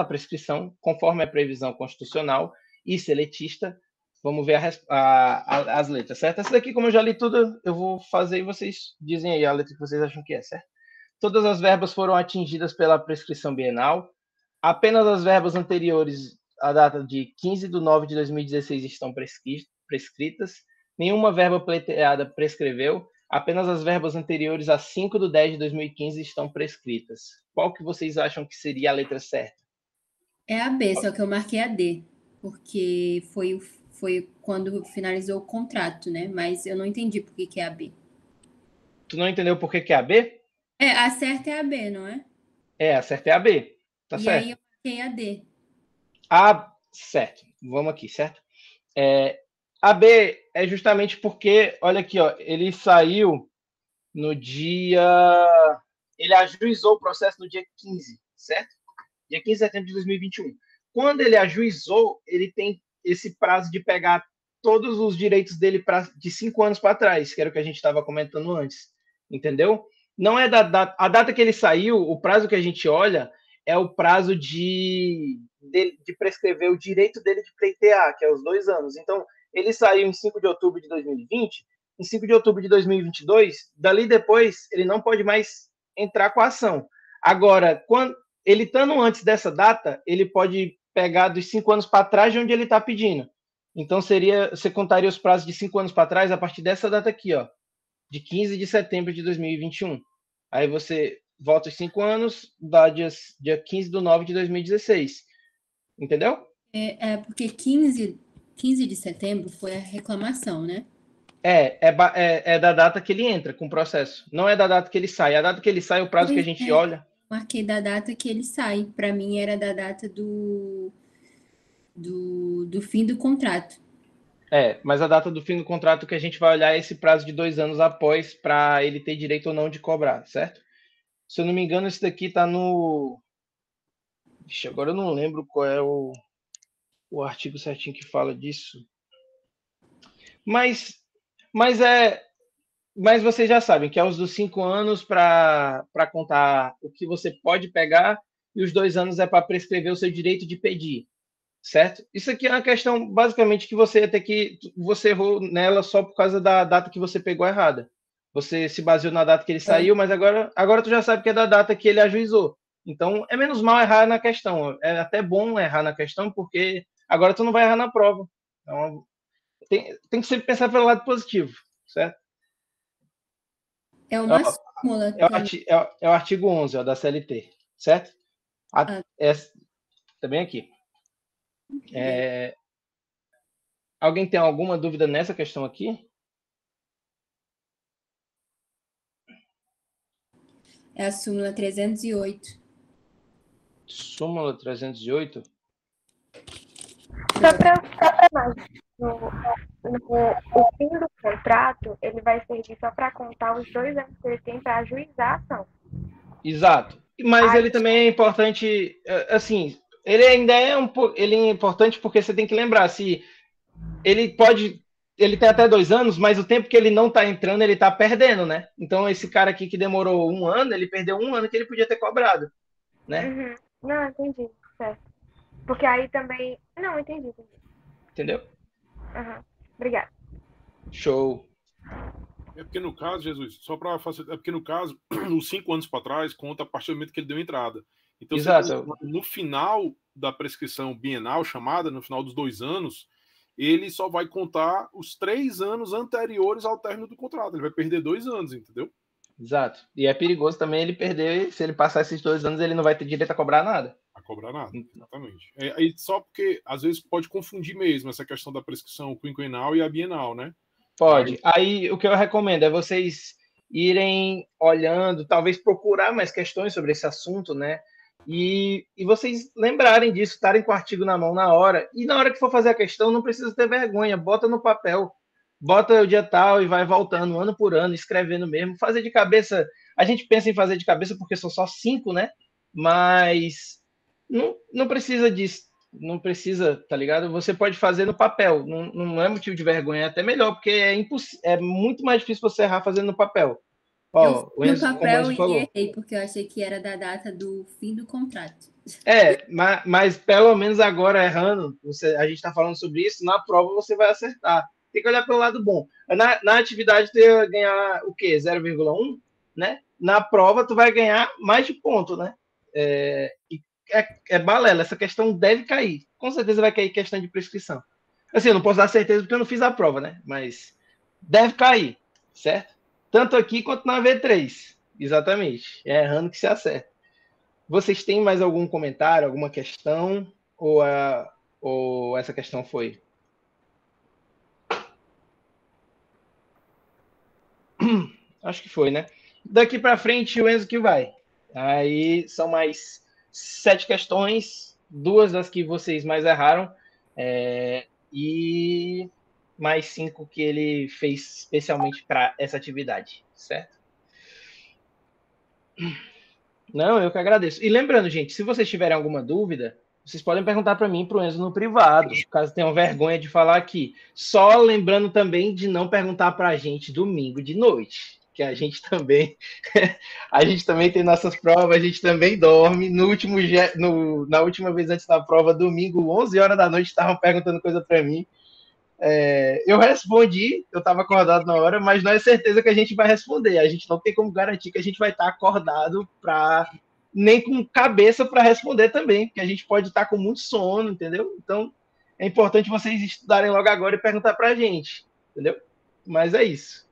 prescrição, conforme a previsão constitucional e seletista, vamos ver as letras, certo? Essa daqui, como eu já li tudo, eu vou fazer e vocês dizem aí a letra que vocês acham que é, certo? Todas as verbas foram atingidas pela prescrição bienal. Apenas as verbas anteriores à data de 15 de 9 de 2016 estão prescritas. Nenhuma verba pleiteada prescreveu. Apenas as verbas anteriores a 5 de 10 de 2015 estão prescritas. Qual que vocês acham que seria a letra certa? É a B, só que eu marquei a D, porque foi quando finalizou o contrato, né? Mas eu não entendi por que é a B. Tu não entendeu por que é a B? A certa é a B, não é? A certa é a B. Tá e certo. Aí eu marquei a D. Certo. Vamos aqui, certo? A B é justamente porque, olha aqui, ó, ele saiu no dia... Ele ajuizou o processo no dia 15, certo? Dia 15 de setembro de 2021. Quando ele ajuizou, ele tem esse prazo de pegar todos os direitos dele de 5 anos para trás, que era o que a gente estava comentando antes. Entendeu? Não é a data que ele saiu, o prazo que a gente olha é o prazo de prescrever o direito dele de pleitear, que é os 2 anos. Então, ele saiu em 5 de outubro de 2020, em 5 de outubro de 2022, dali depois ele não pode mais entrar com a ação. Agora, quando ele estando antes dessa data, ele pode pegar dos 5 anos para trás de onde ele está pedindo. Então, você contaria os prazos de 5 anos para trás a partir dessa data aqui, ó, de 15 de setembro de 2021. Aí você volta os 5 anos, dá dia 15 de 9 de 2016. Entendeu? Porque 15 de setembro foi a reclamação, né? É da data que ele entra com o processo. Não é da data que ele sai. A data que ele sai, o prazo que a gente olha. Marquei da data que ele sai. Para mim era da data do fim do contrato. Mas a data do fim do contrato que a gente vai olhar é esse prazo de 2 anos após para ele ter direito ou não de cobrar, certo? Se eu não me engano, esse daqui está no... Ixi, agora eu não lembro qual é o artigo certinho que fala disso. Mas vocês já sabem que é os dos 5 anos para contar o que você pode pegar e os 2 anos é para prescrever o seu direito de pedir, certo? Isso aqui é uma questão, basicamente, que você errou nela só por causa da data que você pegou errada. Você se baseou na data que ele saiu, mas agora tu já sabe que é da data que ele ajuizou. Então, é menos mal errar na questão. É até bom errar na questão, porque agora tu não vai errar na prova. Então, tem que sempre pensar pelo lado positivo, certo? É uma súmula. É o artigo 11, ó, da CLT, certo? Também aqui. Alguém tem alguma dúvida nessa questão aqui? É a súmula 308. Súmula 308? Só para mais, o fim do contrato, ele vai servir só para contar os 2 anos que ele tem para ajuizar a ação. Exato. Mas ele também é importante, assim, ele ainda é ele é importante porque você tem que lembrar, se ele tem até 2 anos, mas o tempo que ele não tá entrando, ele tá perdendo, né? Então esse cara aqui que demorou 1 ano, ele perdeu 1 ano que ele podia ter cobrado, né? Uhum. Não, entendi, certo. Porque aí também... Não, entendi. Entendeu? Uhum. Obrigada. Show. É porque no caso, Jesus, só para facilitar, é porque no caso, os 5 anos para trás, conta a partir do momento que ele deu entrada. Então, exato. No final da prescrição bienal chamada, no final dos 2 anos, ele só vai contar os 3 anos anteriores ao término do contrato. Ele vai perder 2 anos, entendeu? Exato. E é perigoso também ele perder, se ele passar esses 2 anos, ele não vai ter direito a cobrar nada. A cobrar nada, exatamente. Aí só porque, às vezes, pode confundir mesmo essa questão da prescrição quinquenal e a bienal, né? Pode. Aí o que eu recomendo é vocês irem olhando, talvez procurar mais questões sobre esse assunto, né? E vocês lembrarem disso, estarem com o artigo na mão na hora. E na hora que for fazer a questão, não precisa ter vergonha, bota no papel, bota o dia tal e vai voltando ano por ano, escrevendo mesmo. Fazer de cabeça, a gente pensa em fazer de cabeça porque são só 5, né? Mas não precisa disso. Não precisa, tá ligado? Você pode fazer no papel, não é motivo de vergonha, é até melhor, porque é muito mais difícil você errar fazendo no papel. Ó, eu fiz no papel e errei, porque eu achei que era da data do fim do contrato. Mas pelo menos agora, errando, a gente tá falando sobre isso, na prova você vai acertar. Tem que olhar pelo lado bom. Na atividade, tu ia ganhar o quê? 0,1, né? Na prova, tu vai ganhar mais de ponto, né? É balela, essa questão deve cair. Com certeza vai cair questão de prescrição. Assim, eu não posso dar certeza porque eu não fiz a prova, né? Mas deve cair, certo? Tanto aqui quanto na V3. Exatamente. É errando que se acerta. Vocês têm mais algum comentário, alguma questão? Ou essa questão foi? Acho que foi, né? Daqui para frente, o Enzo que vai. Aí são mais 7 questões, 2 das que vocês mais erraram, e mais 5 que ele fez especialmente para essa atividade, certo? Não, eu que agradeço. E lembrando, gente, se vocês tiverem alguma dúvida, vocês podem perguntar para mim e para o Enzo no privado, caso tenham vergonha de falar aqui. Só lembrando também de não perguntar para a gente domingo de noite, que a gente também tem nossas provas, a gente também dorme. Na última vez antes da prova, domingo, 11 horas da noite, estavam perguntando coisa para mim. Eu respondi, eu estava acordado na hora, mas não é certeza que a gente vai responder. A gente não tem como garantir que a gente vai estar acordado nem com cabeça para responder também, porque a gente pode estar com muito sono, entendeu? Então, é importante vocês estudarem logo agora e perguntar para a gente, entendeu? Mas é isso.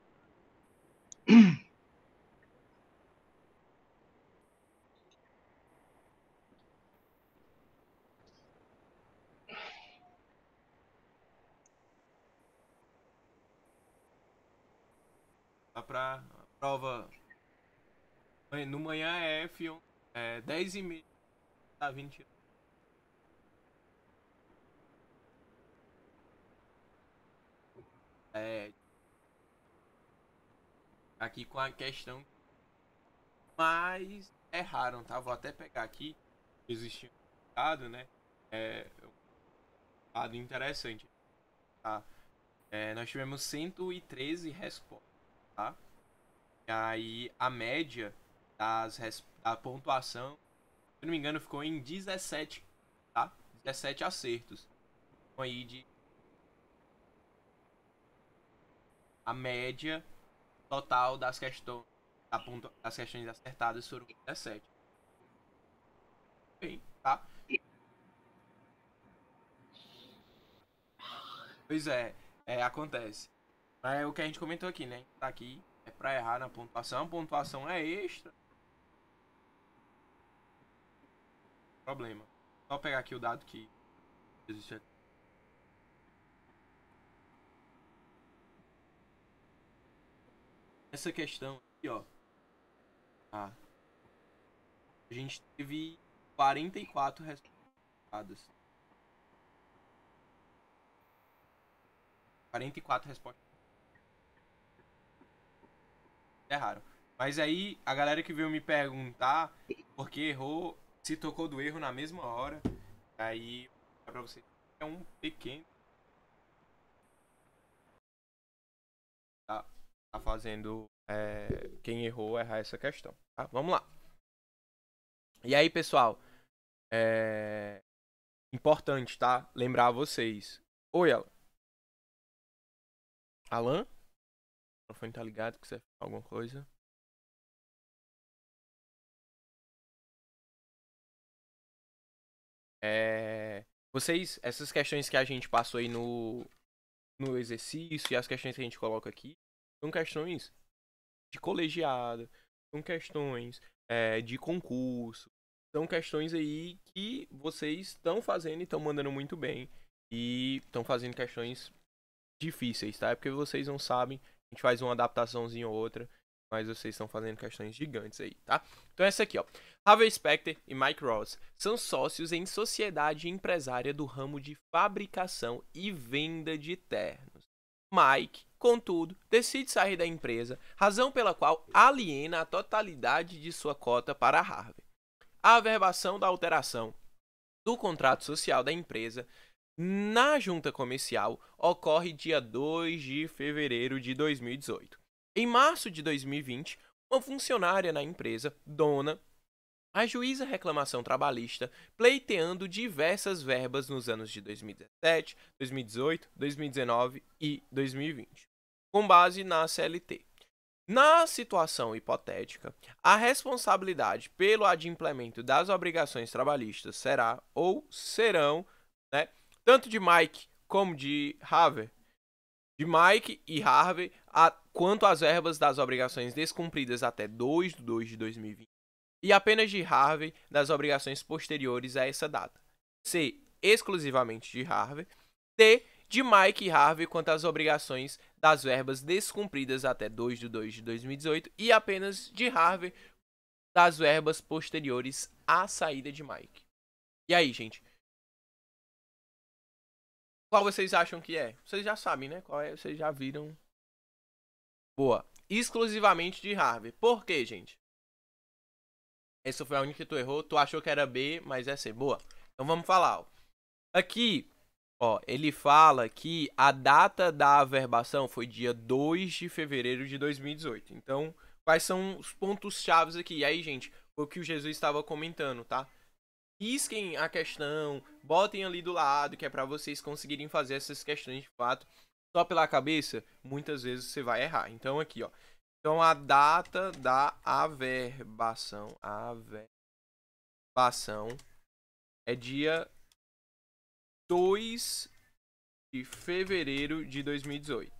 Para a prova no manhã é F1, 10h30, tá 20. Aqui com a questão, mas erraram, tá? Vou até pegar aqui, existe um dado, né? Um dado interessante, tá? Nós tivemos 113 respostas, tá? E aí a média da pontuação, se não me engano, ficou em 17, tá? 17 acertos. Então aí a média total das questões, das questões acertadas foram 17. Bem, tá? Pois acontece. É o que a gente comentou aqui, né? Tá aqui é pra errar na pontuação. A pontuação é extra. Problema. Só pegar aqui o dado que existe aqui. Essa questão aqui, ó. a gente teve 44 respostas. 44 respostas. Erraram. Mas aí, a galera que veio me perguntar por que errou, se tocou do erro na mesma hora. Aí, pra vocês, é um pequeno. Tá fazendo quem errou errar essa questão. Tá? Vamos lá. E aí, pessoal, importante, tá? Lembrar vocês. Oi, Alan. Alan? O microfone tá ligado? Quiser falar alguma coisa? Vocês, essas questões que a gente passou aí no exercício e as questões que a gente coloca aqui, são questões de colegiado, são questões de concurso, são questões aí que vocês estão fazendo e estão mandando muito bem. E estão fazendo questões difíceis, tá? É porque vocês não sabem, a gente faz uma adaptaçãozinha ou outra, mas vocês estão fazendo questões gigantes aí, tá? Então essa aqui, ó. Harvey Specter e Mike Ross são sócios em sociedade empresária do ramo de fabricação e venda de ternos. Mike, contudo, decide sair da empresa, razão pela qual aliena a totalidade de sua cota para a Harvey. A averbação da alteração do contrato social da empresa na junta comercial ocorre dia 2 de fevereiro de 2018. Em março de 2020, uma funcionária na empresa, Dona, ajuiza reclamação trabalhista, pleiteando diversas verbas nos anos de 2017, 2018, 2019 e 2020, com base na CLT. Na situação hipotética, a responsabilidade pelo adimplemento das obrigações trabalhistas será ou serão, né, tanto de Mike como de Harvey, de Mike e Harvey, quanto às verbas das obrigações descumpridas até 2 de 2 de 2020, e apenas de Harvey das obrigações posteriores a essa data. C, exclusivamente de Harvey. D, de Mike e Harvey quanto às obrigações das verbas descumpridas até 2 de 2 de 2018 e apenas de Harvey das verbas posteriores à saída de Mike. E aí, gente? Qual vocês acham que é? Vocês já sabem, né? Qual é? Vocês já viram. Boa. Exclusivamente de Harvey. Por quê, gente? Essa foi a única que tu errou. Tu achou que era B, mas é C. Boa. Então vamos falar, ó. Aqui, ó, ele fala que a data da averbação foi dia 2 de fevereiro de 2018. Então, quais são os pontos chaves aqui? E aí, gente, foi o que o Jesus estava comentando, tá? Risquem a questão, botem ali do lado, que é para vocês conseguirem fazer essas questões de fato. Só pela cabeça, muitas vezes você vai errar. Então aqui, ó. Então a data da averbação é dia 2 de fevereiro de 2018.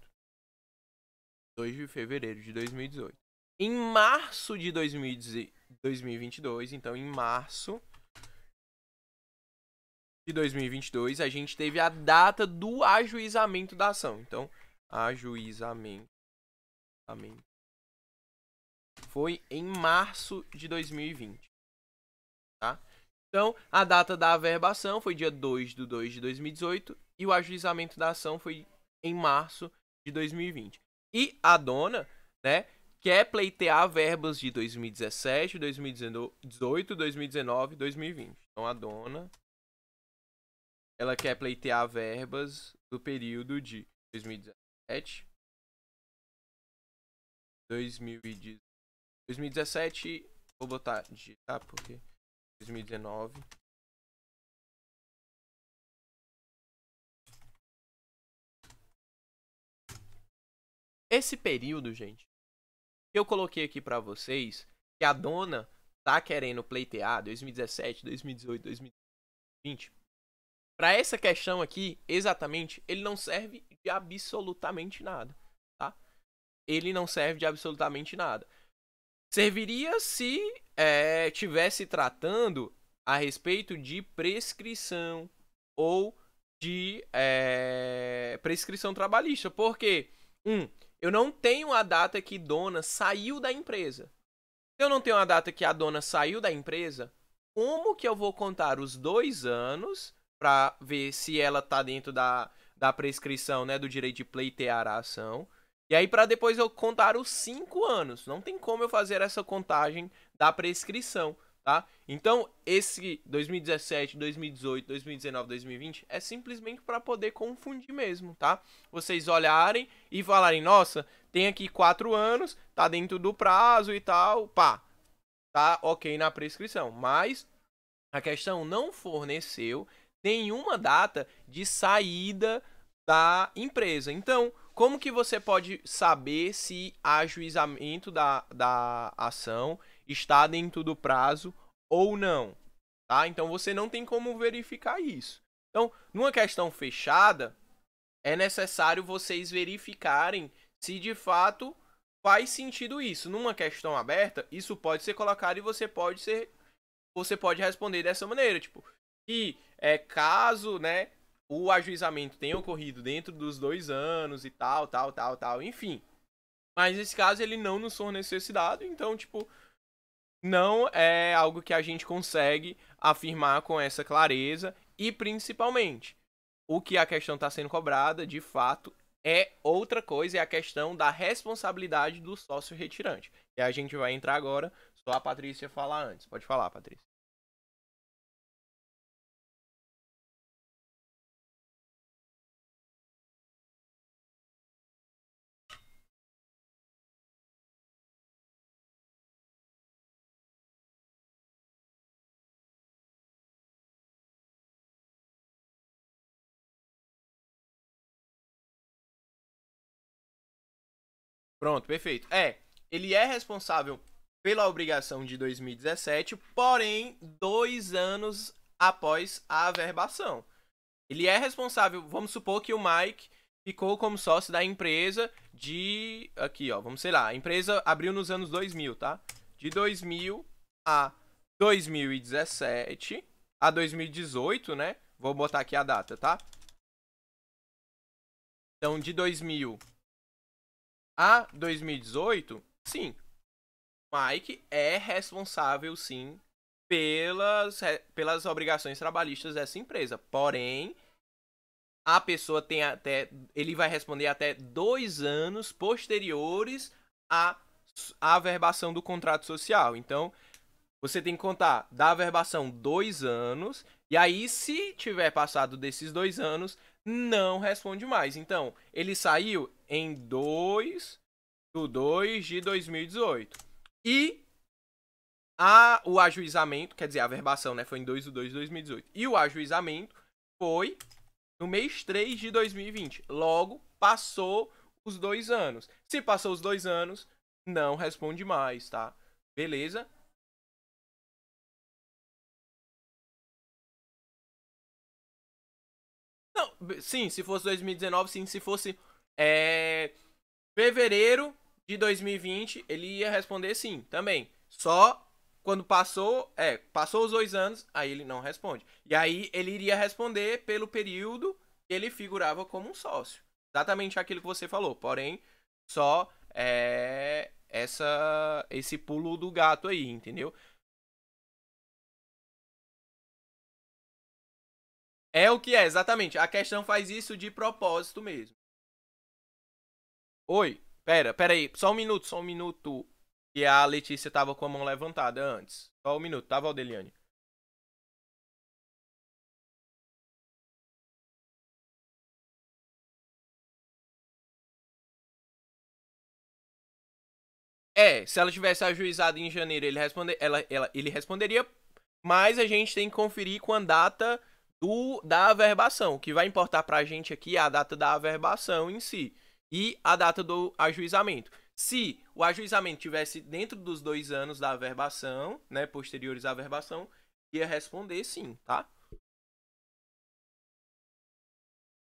2 de fevereiro de 2018. Em março de 2022, então em março de 2022, a gente teve a data do ajuizamento da ação. Então, ajuizamento foi em março de 2020, tá? Então, a data da averbação foi dia 2 de 2 de 2018 e o ajuizamento da ação foi em março de 2020. E a Dona, né, quer pleitear verbas de 2017, 2018, 2019 e 2020. Então, a Dona, ela quer pleitear verbas do período de 2017, 2017, vou botar digitar porque 2019. Esse período, gente, que eu coloquei aqui pra vocês, que a Dona tá querendo pleitear 2017, 2018, 2020. Para essa questão aqui, exatamente, ele não serve de absolutamente nada, tá? Ele não serve de absolutamente nada. Serviria se tivesse tratando a respeito de prescrição ou de prescrição trabalhista. Porque, eu não tenho a data que Dona saiu da empresa. Se eu não tenho a data que a dona saiu da empresa, como que eu vou contar os 2 anos para ver se ela tá dentro da prescrição, né, do direito de pleitear a ação? E aí para depois eu contar os 5 anos. Não tem como eu fazer essa contagem da prescrição, tá? Então, esse 2017, 2018, 2019, 2020 é simplesmente para poder confundir mesmo, tá? Vocês olharem e falarem, nossa, tem aqui 4 anos, tá dentro do prazo e tal, pá, tá ok na prescrição. Mas a questão não forneceu nenhuma data de saída da empresa. Então, como que você pode saber se ajuizamento da ação está dentro do prazo ou não? Tá? Então, você não tem como verificar isso. Então, numa questão fechada, é necessário vocês verificarem se de fato faz sentido isso. Numa questão aberta, isso pode ser colocado e você pode responder dessa maneira, tipo, que caso, né, o ajuizamento tenha ocorrido dentro dos 2 anos e tal, enfim. Mas nesse caso ele não nos forneceu esse dado, então, tipo, não é algo que a gente consegue afirmar com essa clareza e, principalmente, o que a questão está sendo cobrada, de fato, é outra coisa, é a questão da responsabilidade do sócio retirante. E a gente vai entrar agora, só a Patrícia falar antes. Pode falar, Patrícia. Pronto, perfeito. Ele é responsável pela obrigação de 2017, porém 2 anos após a averbação. Ele é responsável, vamos supor que o Mike ficou como sócio da empresa de... Aqui, ó, vamos sei lá, a empresa abriu nos anos 2000, tá? De 2000 a 2017, a 2018, né? Vou botar aqui a data, tá? Então, de 2000 a 2018, sim, Mike é responsável, sim, pelas obrigações trabalhistas dessa empresa. Porém, a pessoa tem até... Ele vai responder até 2 anos posteriores à averbação do contrato social. Então, você tem que contar da averbação 2 anos. E aí, se tiver passado desses 2 anos, não responde mais. Então, ele saiu em 2/2 de 2018. E o ajuizamento, quer dizer, a averbação, né, foi em 2/2 de 2018. E o ajuizamento foi no mês 3 de 2020. Logo, passou os 2 anos. Se passou os 2 anos, não responde mais, tá? Beleza? Não, sim, se fosse 2019, sim. Se fosse fevereiro de 2020, ele ia responder sim, também. Só quando passou os 2 anos, aí ele não responde. E aí ele iria responder pelo período que ele figurava como um sócio. Exatamente aquilo que você falou. Porém, só esse pulo do gato aí, entendeu? É o que é, exatamente. A questão faz isso de propósito mesmo. Oi, pera aí, só um minuto. Que a Letícia tava com a mão levantada antes. Só um minuto, tá, Valdeliane? Se ela tivesse ajuizado em janeiro, ele responderia, mas a gente tem que conferir com a data da averbação. O que vai importar pra gente aqui é a data da averbação em si e a data do ajuizamento. Se o ajuizamento tivesse dentro dos 2 anos da averbação, né, posteriores à averbação, ia responder sim, tá?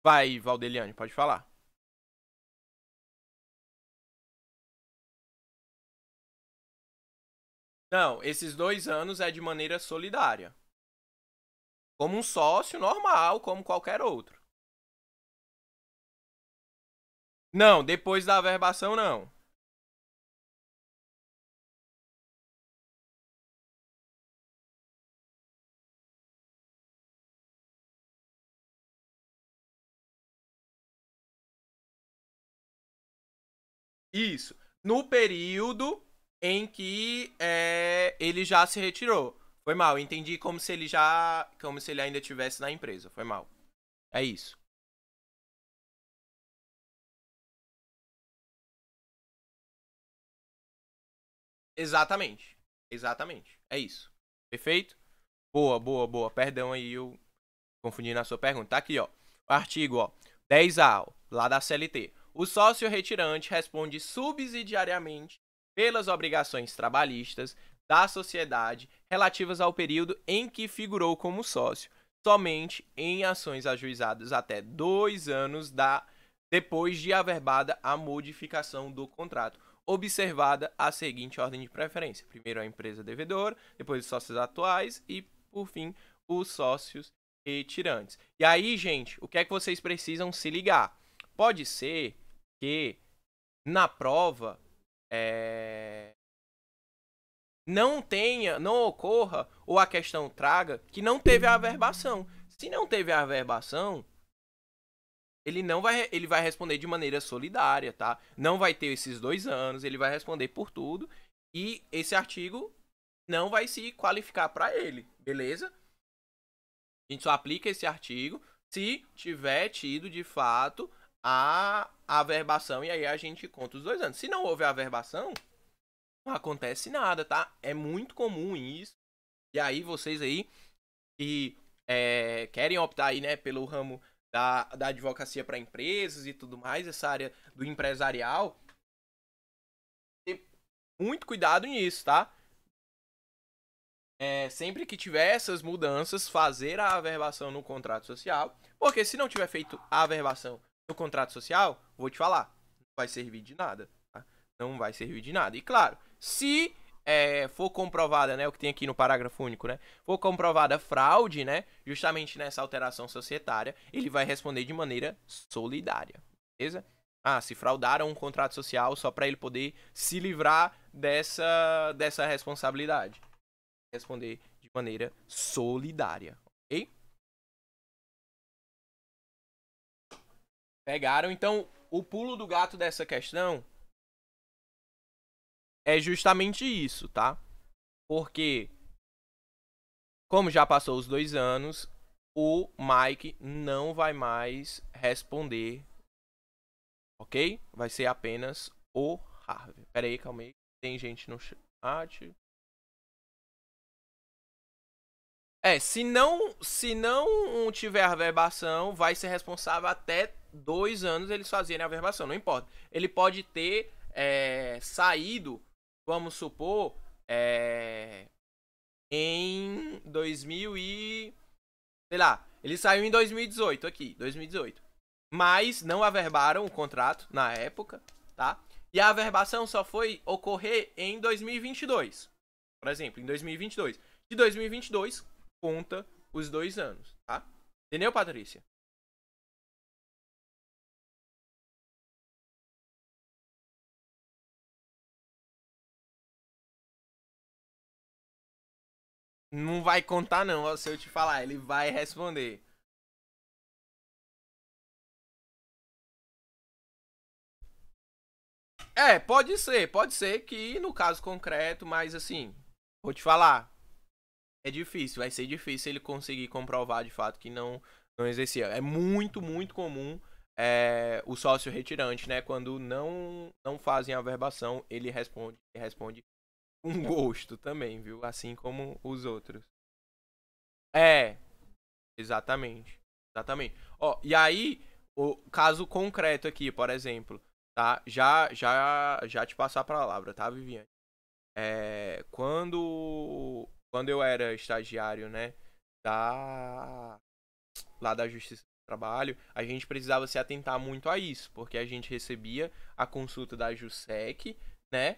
Vai, Valdeliane, pode falar. Não, esses 2 anos é de maneira solidária. Como um sócio normal, como qualquer outro. Não, depois da averbação, não. Isso. No período em que ele já se retirou. Foi mal, entendi como se ele ainda estivesse na empresa. Foi mal. É isso. Exatamente. Exatamente. É isso. Perfeito? Boa, boa, boa. Perdão aí, eu confundi na sua pergunta. Tá aqui, ó. O artigo, ó. 10A, ó, lá da CLT. O sócio retirante responde subsidiariamente pelas obrigações trabalhistas da sociedade relativas ao período em que figurou como sócio, somente em ações ajuizadas até 2 anos depois de averbada a modificação do contrato, observada a seguinte ordem de preferência. Primeiro a empresa devedora, depois os sócios atuais e, por fim, os sócios retirantes. E aí, gente, o que é que vocês precisam se ligar? Pode ser que na prova não ocorra, ou a questão traga, que não teve a averbação. Se não teve a averbação, ele vai responder de maneira solidária, tá? Não vai ter esses 2 anos, ele vai responder por tudo, e esse artigo não vai se qualificar para ele, beleza? A gente só aplica esse artigo se tiver tido, de fato, a averbação, e aí a gente conta os 2 anos. Se não houver averbação, não acontece nada, tá? É muito comum isso. E aí, vocês aí que querem optar aí, né, pelo ramo da advocacia para empresas e tudo mais, essa área do empresarial, tem muito cuidado nisso, tá? Sempre que tiver essas mudanças, fazer a averbação no contrato social, porque se não tiver feito a averbação no contrato social, vou te falar, não vai servir de nada, tá? Não vai servir de nada. E claro, se for comprovada, né, o que tem aqui no parágrafo único, né, for comprovada fraude, né, justamente nessa alteração societária, ele vai responder de maneira solidária, beleza? Se fraudaram um contrato social só para ele poder se livrar dessa responsabilidade. Responder de maneira solidária, ok? Pegaram? Então, o pulo do gato dessa questão é justamente isso, tá? Porque, como já passou os 2 anos, o Mike não vai mais responder, ok? Vai ser apenas o Harvey. Pera aí, calma aí. Tem gente no chat. Se não tiver averbação, vai ser responsável até 2 anos eles fazerem a averbação, não importa. Ele pode ter saído, vamos supor, em 2000 e... sei lá, ele saiu em 2018 aqui, 2018. Mas não averbaram o contrato na época, tá? E a averbação só foi ocorrer em 2022. Por exemplo, em 2022. De 2022... conta os 2 anos, tá? Entendeu, Patrícia? Não vai contar não, se eu te falar, ele vai responder. Pode ser que no caso concreto, mas assim, vou te falar, é difícil, vai ser difícil ele conseguir comprovar de fato que não exercia. É muito, muito comum o sócio retirante, né? Quando não fazem a averbação, ele responde com gosto também, viu? Assim como os outros. Exatamente. Exatamente. Ó, e aí, o caso concreto aqui, por exemplo, tá? Já te passar a palavra, tá, Viviane? Quando eu era estagiário, né, lá da Justiça do Trabalho, a gente precisava se atentar muito a isso, porque a gente recebia a consulta da JUSEC, né,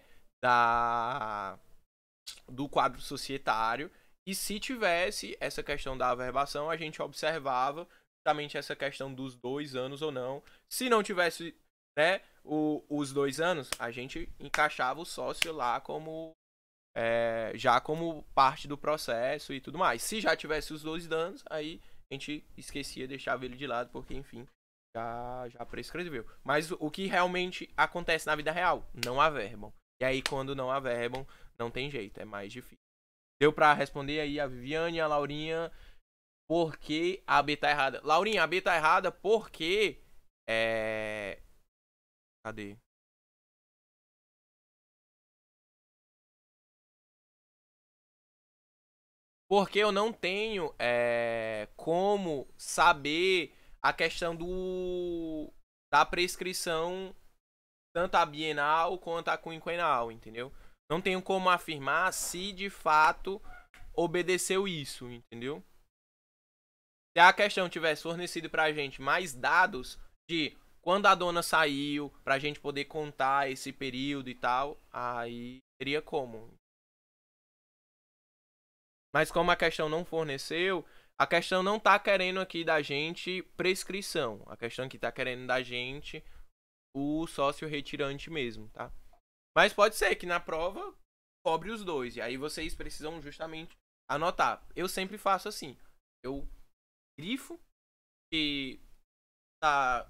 do quadro societário, e se tivesse essa questão da averbação, a gente observava justamente essa questão dos 2 anos ou não. Se não tivesse, né, os 2 anos, a gente encaixava o sócio lá como já como parte do processo e tudo mais. Se já tivesse os 2 anos, aí a gente esquecia, deixava ele de lado, porque enfim, já prescreveu. Mas o que realmente acontece na vida real? Não averbam. E aí, quando não averbam, não tem jeito, é mais difícil. Deu pra responder aí a Viviane e a Laurinha por que a B tá errada. Laurinha, a B tá errada porque... Cadê? Porque eu não tenho como saber a questão da prescrição, tanto a bienal quanto a quinquenal, entendeu? Não tenho como afirmar se de fato obedeceu isso, entendeu? Se a questão tivesse fornecido pra gente mais dados de quando a dona saiu, pra gente poder contar esse período e tal, aí teria como. Mas como a questão não forneceu, a questão não tá querendo aqui da gente prescrição. A questão que tá querendo da gente o sócio retirante mesmo, tá? Mas pode ser que na prova cobre os dois. E aí vocês precisam justamente anotar. Eu sempre faço assim. Eu grifo que tá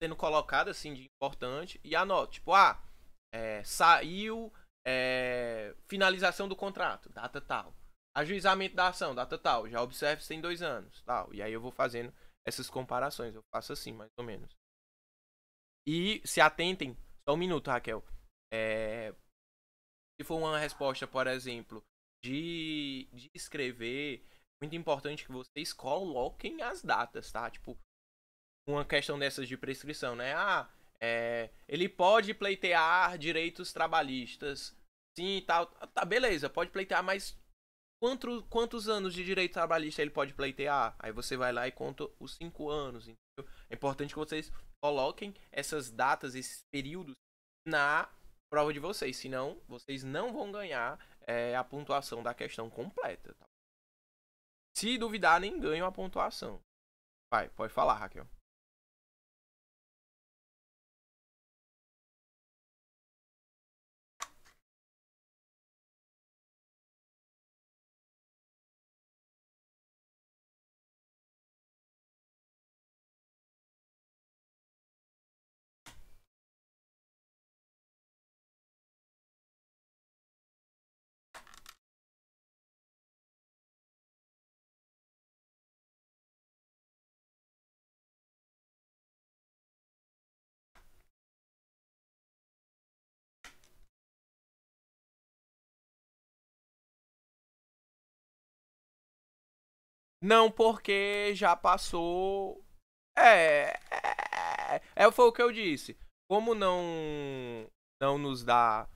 sendo colocado assim de importante e anoto. Tipo, saiu finalização do contrato, data tal. Ajuizamento da ação, data tal. Já observe se tem 2 anos, tal. E aí eu vou fazendo essas comparações. Eu faço assim, mais ou menos. E se atentem, só um minuto, Raquel. Se for uma resposta, por exemplo, de escrever, muito importante que vocês coloquem as datas, tá? Tipo, uma questão dessas de prescrição, né? Ele pode pleitear direitos trabalhistas. Sim, tal. Tá, beleza, pode pleitear, mas quantos anos de direito trabalhista ele pode pleitear? Aí você vai lá e conta os 5 anos, entendeu? É importante que vocês coloquem essas datas, esses períodos na prova de vocês, senão vocês não vão ganhar a pontuação da questão completa. Tá? Se duvidar, nem ganham a pontuação. Vai, pode falar, Raquel. Não, porque já passou. Foi o que eu disse. Como não nos dá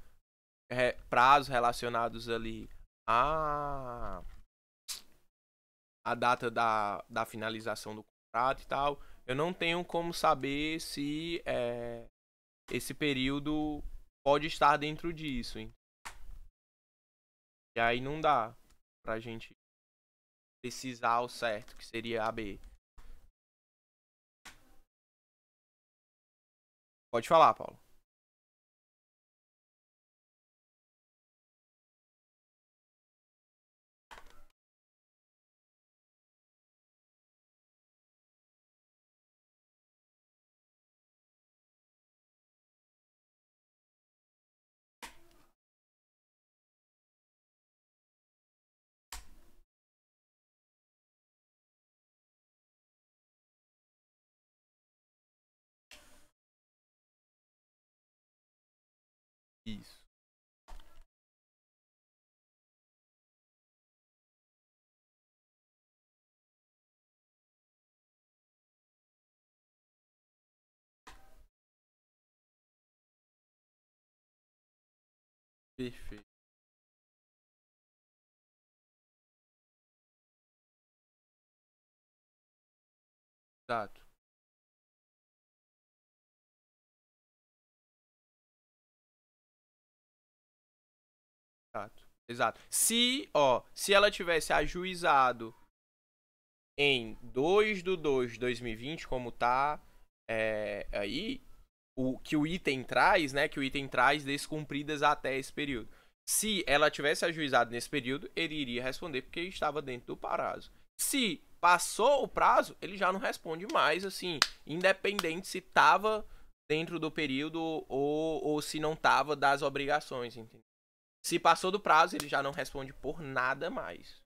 prazos relacionados ali a data da finalização do contrato e tal, eu não tenho como saber se esse período pode estar dentro disso. Hein? E aí não dá pra gente precisar ao certo, que seria AB. Pode falar, Paulo. Isso. Perfeito. Exato. Exato. Se ela tivesse ajuizado em 2/2/2020, como tá aí, que o item traz, né? Que o item traz descumpridas até esse período. Se ela tivesse ajuizado nesse período, ele iria responder porque estava dentro do prazo. Se passou o prazo, ele já não responde mais, assim, independente se tava dentro do período ou se não tava das obrigações, entendeu? Se passou do prazo, ele já não responde por nada mais.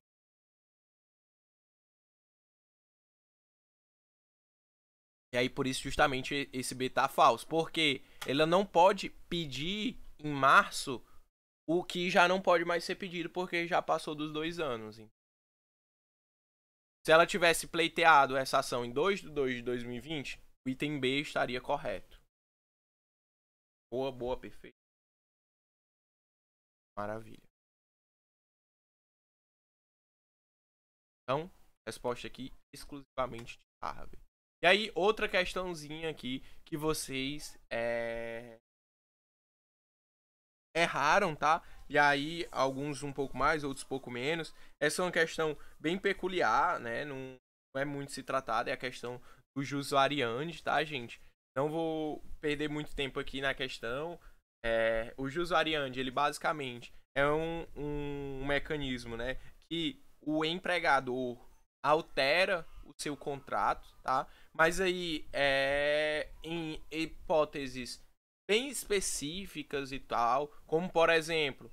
E aí, por isso, justamente, esse B tá falso. Porque ela não pode pedir em março o que já não pode mais ser pedido porque já passou dos 2 anos. Hein? Se ela tivesse pleiteado essa ação em 2/2/2020, o item B estaria correto. Boa, boa, perfeito. Maravilha. Então, resposta aqui exclusivamente de Harvard. E aí, outra questãozinha aqui que vocês erraram, tá? E aí, alguns um pouco mais, outros um pouco menos. Essa é uma questão bem peculiar, né? Não é muito se tratada, é a questão do jus variandi, tá, gente? Não vou perder muito tempo aqui na questão. O jus variandi, ele basicamente é um mecanismo, né? Que o empregador altera o seu contrato, tá? Mas aí, em hipóteses bem específicas e tal, como por exemplo,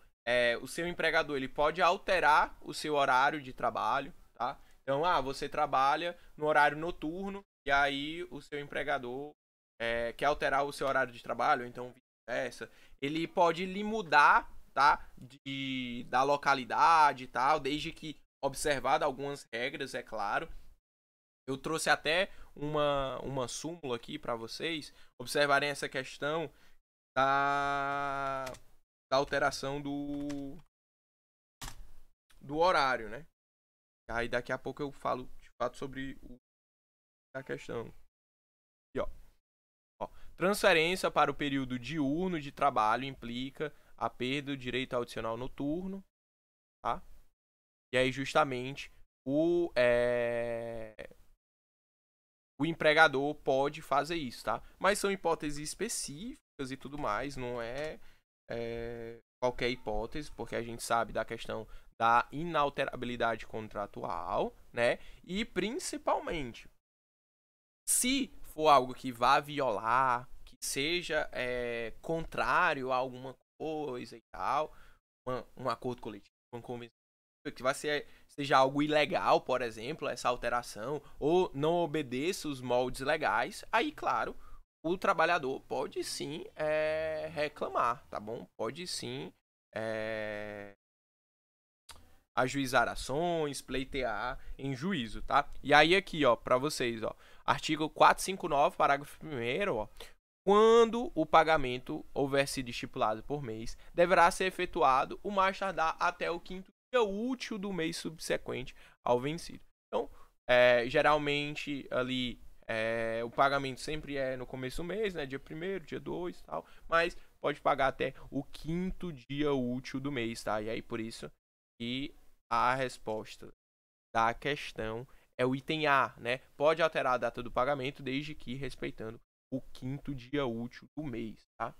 o seu empregador ele pode alterar o seu horário de trabalho, tá? Então, você trabalha no horário noturno e aí o seu empregador quer alterar o seu horário de trabalho, então vice-versa. Ele pode lhe mudar, tá? Da localidade e tal, desde que observado algumas regras, é claro. Eu trouxe até uma súmula aqui para vocês observarem essa questão da alteração do horário, né? Aí daqui a pouco eu falo de fato sobre a questão. E, ó, transferência para o período diurno de trabalho implica a perda do direito adicional noturno, tá? E aí justamente o empregador pode fazer isso, tá? Mas são hipóteses específicas e tudo mais, não é qualquer hipótese, porque a gente sabe da questão da inalterabilidade contratual, né? E principalmente, se for algo que vá violar, que seja contrário a alguma coisa e tal, um acordo coletivo, uma convenção, que vai seja algo ilegal, por exemplo, essa alteração, ou não obedeça os moldes legais, aí, claro, o trabalhador pode sim reclamar, tá bom? Pode sim ajuizar ações, pleitear em juízo, tá? E aí aqui, ó, para vocês, ó, artigo 459, parágrafo 1º, ó, quando o pagamento houver sido estipulado por mês, deverá ser efetuado o mais tardar até o 5º dia útil do mês subsequente ao vencido. Então, geralmente ali o pagamento sempre é no começo do mês, né? Dia 1º, dia 2 e tal, mas pode pagar até o 5º dia útil do mês, tá? E aí por isso que a resposta da questão é o item A, né? Pode alterar a data do pagamento desde que respeitando o 5º dia útil do mês, tá?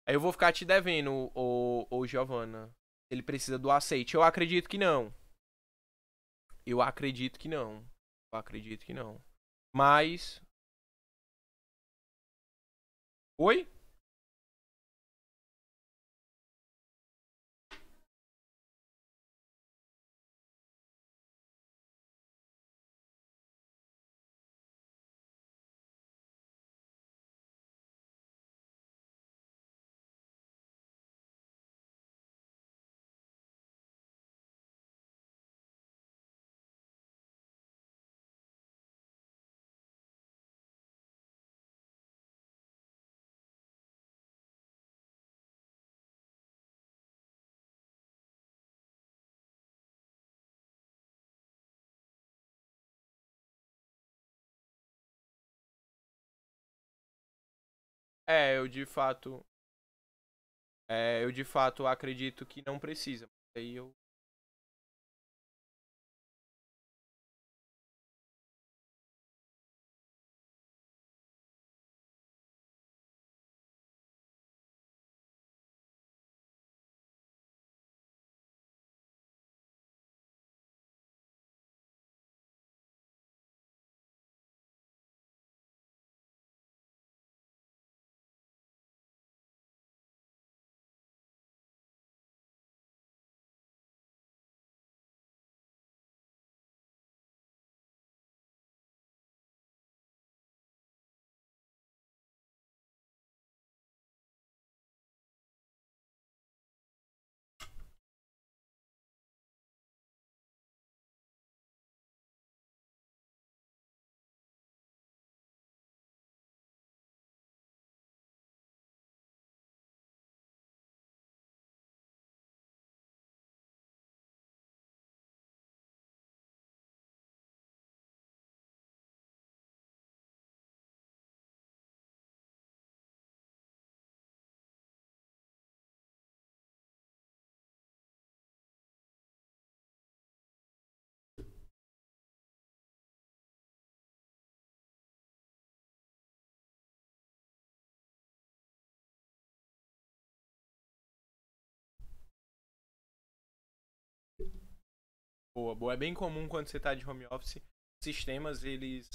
Aí eu vou ficar te devendo, ô Giovana. Ele precisa do aceite. Eu acredito que não. Eu acredito que não. Eu acredito que não. Mas... Oi? Eu de fato... eu de fato acredito que não precisa. Aí eu... Boa. É bem comum quando você tá de home office, sistemas, eles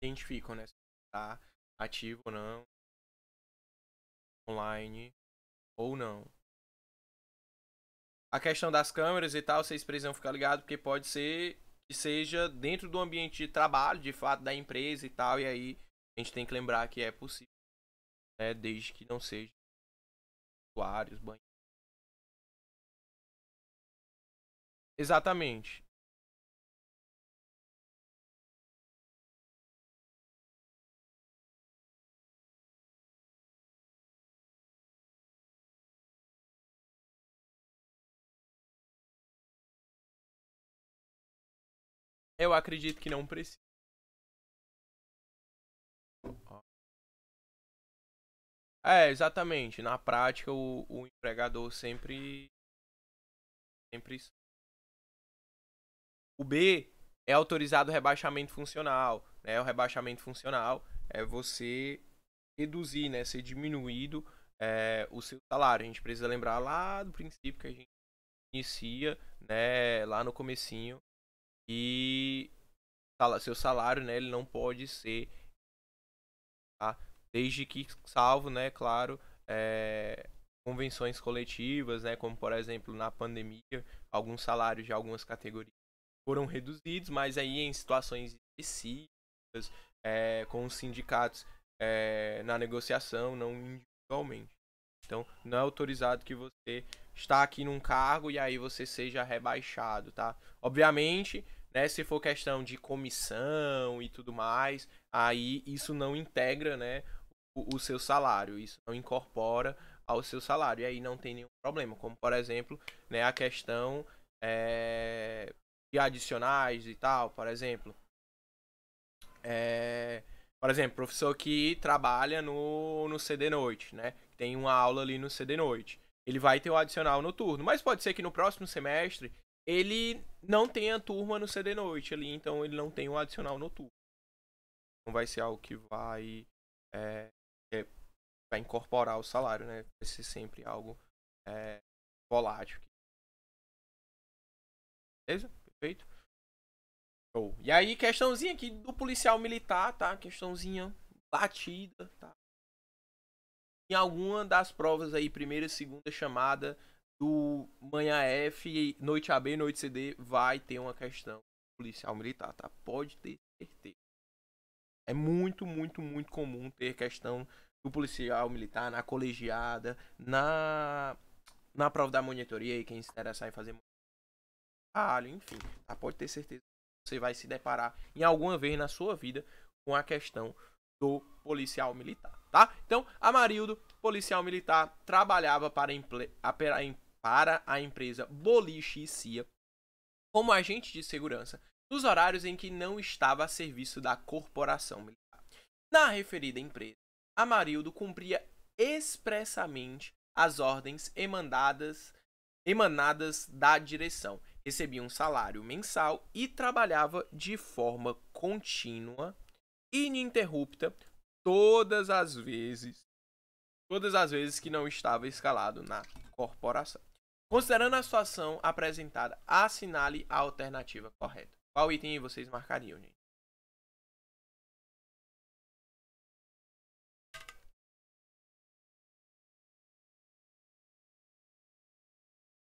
identificam, né? Se tá ativo ou não, online ou não. A questão das câmeras e tal, vocês precisam ficar ligados, porque pode ser que seja dentro do ambiente de trabalho, de fato, da empresa e tal, e aí a gente tem que lembrar que é possível, né? Desde que não seja usuários, banheiros. Exatamente. Eu acredito que não precisa. Exatamente. Na prática, o empregador sempre. O B é autorizado o rebaixamento funcional, né? O rebaixamento funcional é você reduzir, né? Ser diminuído o seu salário. A gente precisa lembrar lá do princípio que a gente inicia, né? Lá no comecinho. E seu salário, né? Ele não pode ser, tá? Desde que salvo, né? Claro, convenções coletivas, né? Como por exemplo na pandemia, alguns salários de algumas categorias foram reduzidos, mas aí em situações específicas, com os sindicatos na negociação, não individualmente. Então, não é autorizado que você está aqui num cargo e aí você seja rebaixado, tá? Obviamente, né, se for questão de comissão e tudo mais, aí isso não integra, né, o seu salário, isso não incorpora ao seu salário, e aí não tem nenhum problema, como por exemplo, né, a questão de adicionais e tal, por exemplo, professor que trabalha no CD Noite, né, tem uma aula ali no CD Noite, ele vai ter o adicional noturno, mas pode ser que no próximo semestre ele não tenha turma no CD Noite ali, então ele não tem um adicional noturno. Não vai ser algo que vai incorporar o salário, né? Vai ser sempre algo volátil. Beleza? Perfeito? Show. E aí, questãozinha aqui do policial militar, tá? Questãozinha batida, tá? Em alguma das provas aí, primeira e segunda chamada do manhã F, noite AB, noite CD, vai ter uma questão policial militar, tá? Pode ter certeza. É muito, muito, muito comum ter questão do policial militar na colegiada, na prova da monitoria, e quem se interessar em fazer enfim, tá? Pode ter certeza que você vai se deparar em alguma vez na sua vida com a questão do policial militar, tá? Então, Amarildo, policial militar, trabalhava para a empresa Boliche e Cia como agente de segurança nos horários em que não estava a serviço da corporação militar. Na referida empresa, Amarildo cumpria expressamente as ordens emanadas da direção, recebia um salário mensal e trabalhava de forma contínua, ininterrupta, todas as vezes que não estava escalado na corporação. Considerando a situação apresentada, assinale a alternativa correta. Qual item vocês marcariam, gente?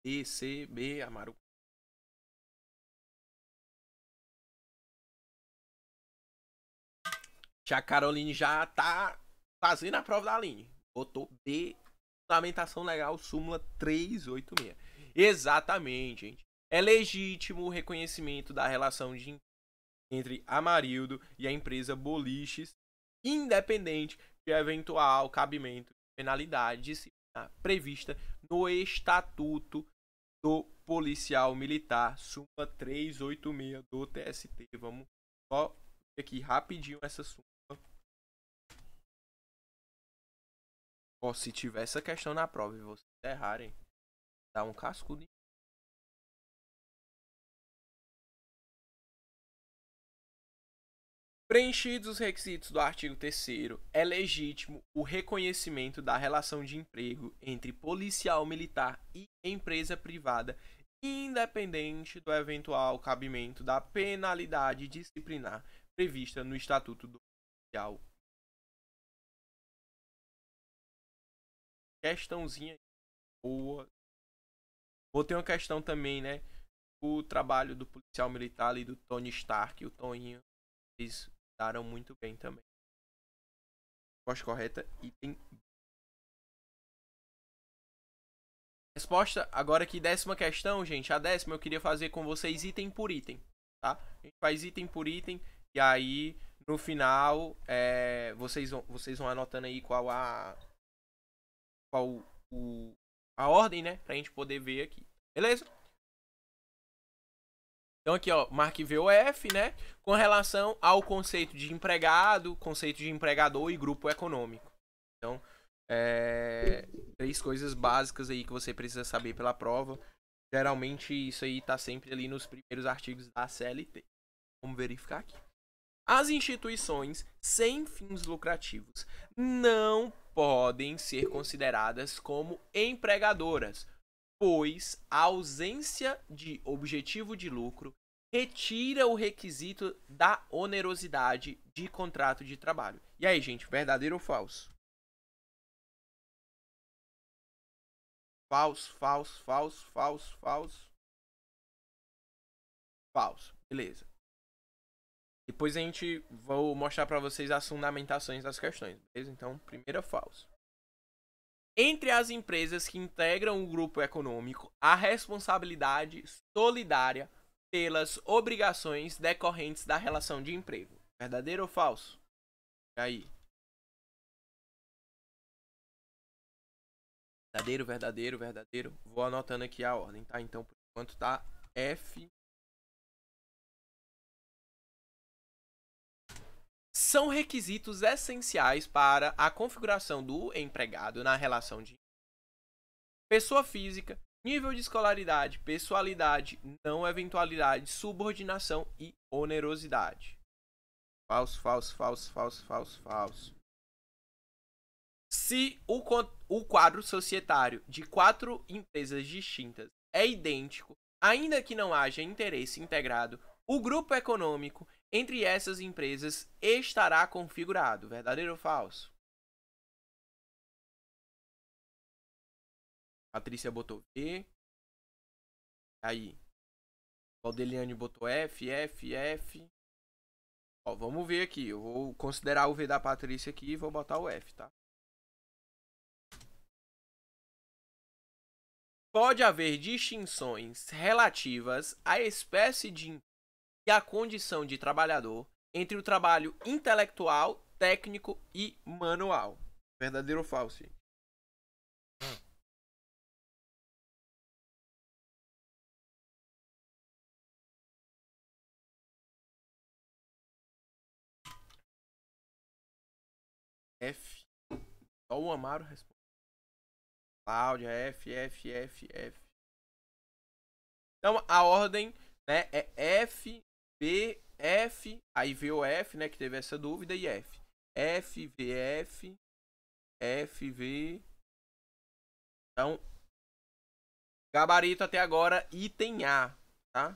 D, C, B, Amaru. Já Caroline já tá fazendo a prova da Aline. Botou B, Fundamentação Legal, súmula 386. Exatamente, gente. É legítimo o reconhecimento da relação entre Amarildo e a empresa Boliches, independente de eventual cabimento de penalidade disciplinar prevista no Estatuto do Policial Militar, súmula 386 do TST. Vamos só ver aqui rapidinho essa súmula. Se tiver essa questão na prova e vocês errarem, dá um cascudo. Preenchidos os requisitos do artigo 3º, é legítimo o reconhecimento da relação de emprego entre policial militar e empresa privada, independente do eventual cabimento da penalidade disciplinar prevista no Estatuto do Policial. Questãozinha boa. Vou ter uma questão também, né? O trabalho do policial militar e do Tony Stark e o Toninho, eles daram muito bem também. Resposta correta, item. Resposta, agora aqui, 10ª questão, gente. A 10ª eu queria fazer com vocês item por item, tá? A gente faz item por item e aí, no final, vocês vão anotando aí qual a ordem, né? Pra gente poder ver aqui. Beleza? Então aqui, ó, marque VOF, né? Com relação ao conceito de empregado, conceito de empregador e grupo econômico. Então, 3 coisas básicas aí que você precisa saber pela prova. Geralmente isso aí tá sempre ali nos primeiros artigos da CLT. Vamos verificar aqui. As instituições sem fins lucrativos não podem ser consideradas como empregadoras, pois a ausência de objetivo de lucro retira o requisito da onerosidade de contrato de trabalho. E aí, gente, verdadeiro ou falso? Falso, falso, falso, falso, falso. Falso, beleza. Depois a gente vou mostrar para vocês as fundamentações das questões, beleza? Então, primeira falso. Entre as empresas que integram o grupo econômico, a responsabilidade solidária pelas obrigações decorrentes da relação de emprego. Verdadeiro ou falso? E aí? Verdadeiro, verdadeiro, verdadeiro. Vou anotando aqui a ordem, tá? Então, por enquanto tá F. São requisitos essenciais para a configuração do empregado na relação de pessoa física, nível de escolaridade, pessoalidade, não eventualidade, subordinação e onerosidade. Falso, falso, falso, falso, falso, falso. Se o quadro societário de 4 empresas distintas é idêntico, ainda que não haja interesse integrado, o grupo econômico entre essas empresas estará configurado. Verdadeiro ou falso? Patrícia botou V. Aí. Valdeliane botou F, F, F. Ó, vamos ver aqui. Eu vou considerar o V da Patrícia aqui e vou botar o F, tá? Pode haver distinções relativas à espécie de e a condição de trabalhador entre o trabalho intelectual, técnico e manual. Verdadeiro ou falso? F. Só o Amaro responde. Cláudia, F, F, F, F. Então, a ordem, né, é F, B, F, aí VOF, né, que teve essa dúvida, e F. F, VF, F, V. Então, gabarito até agora, item A, tá?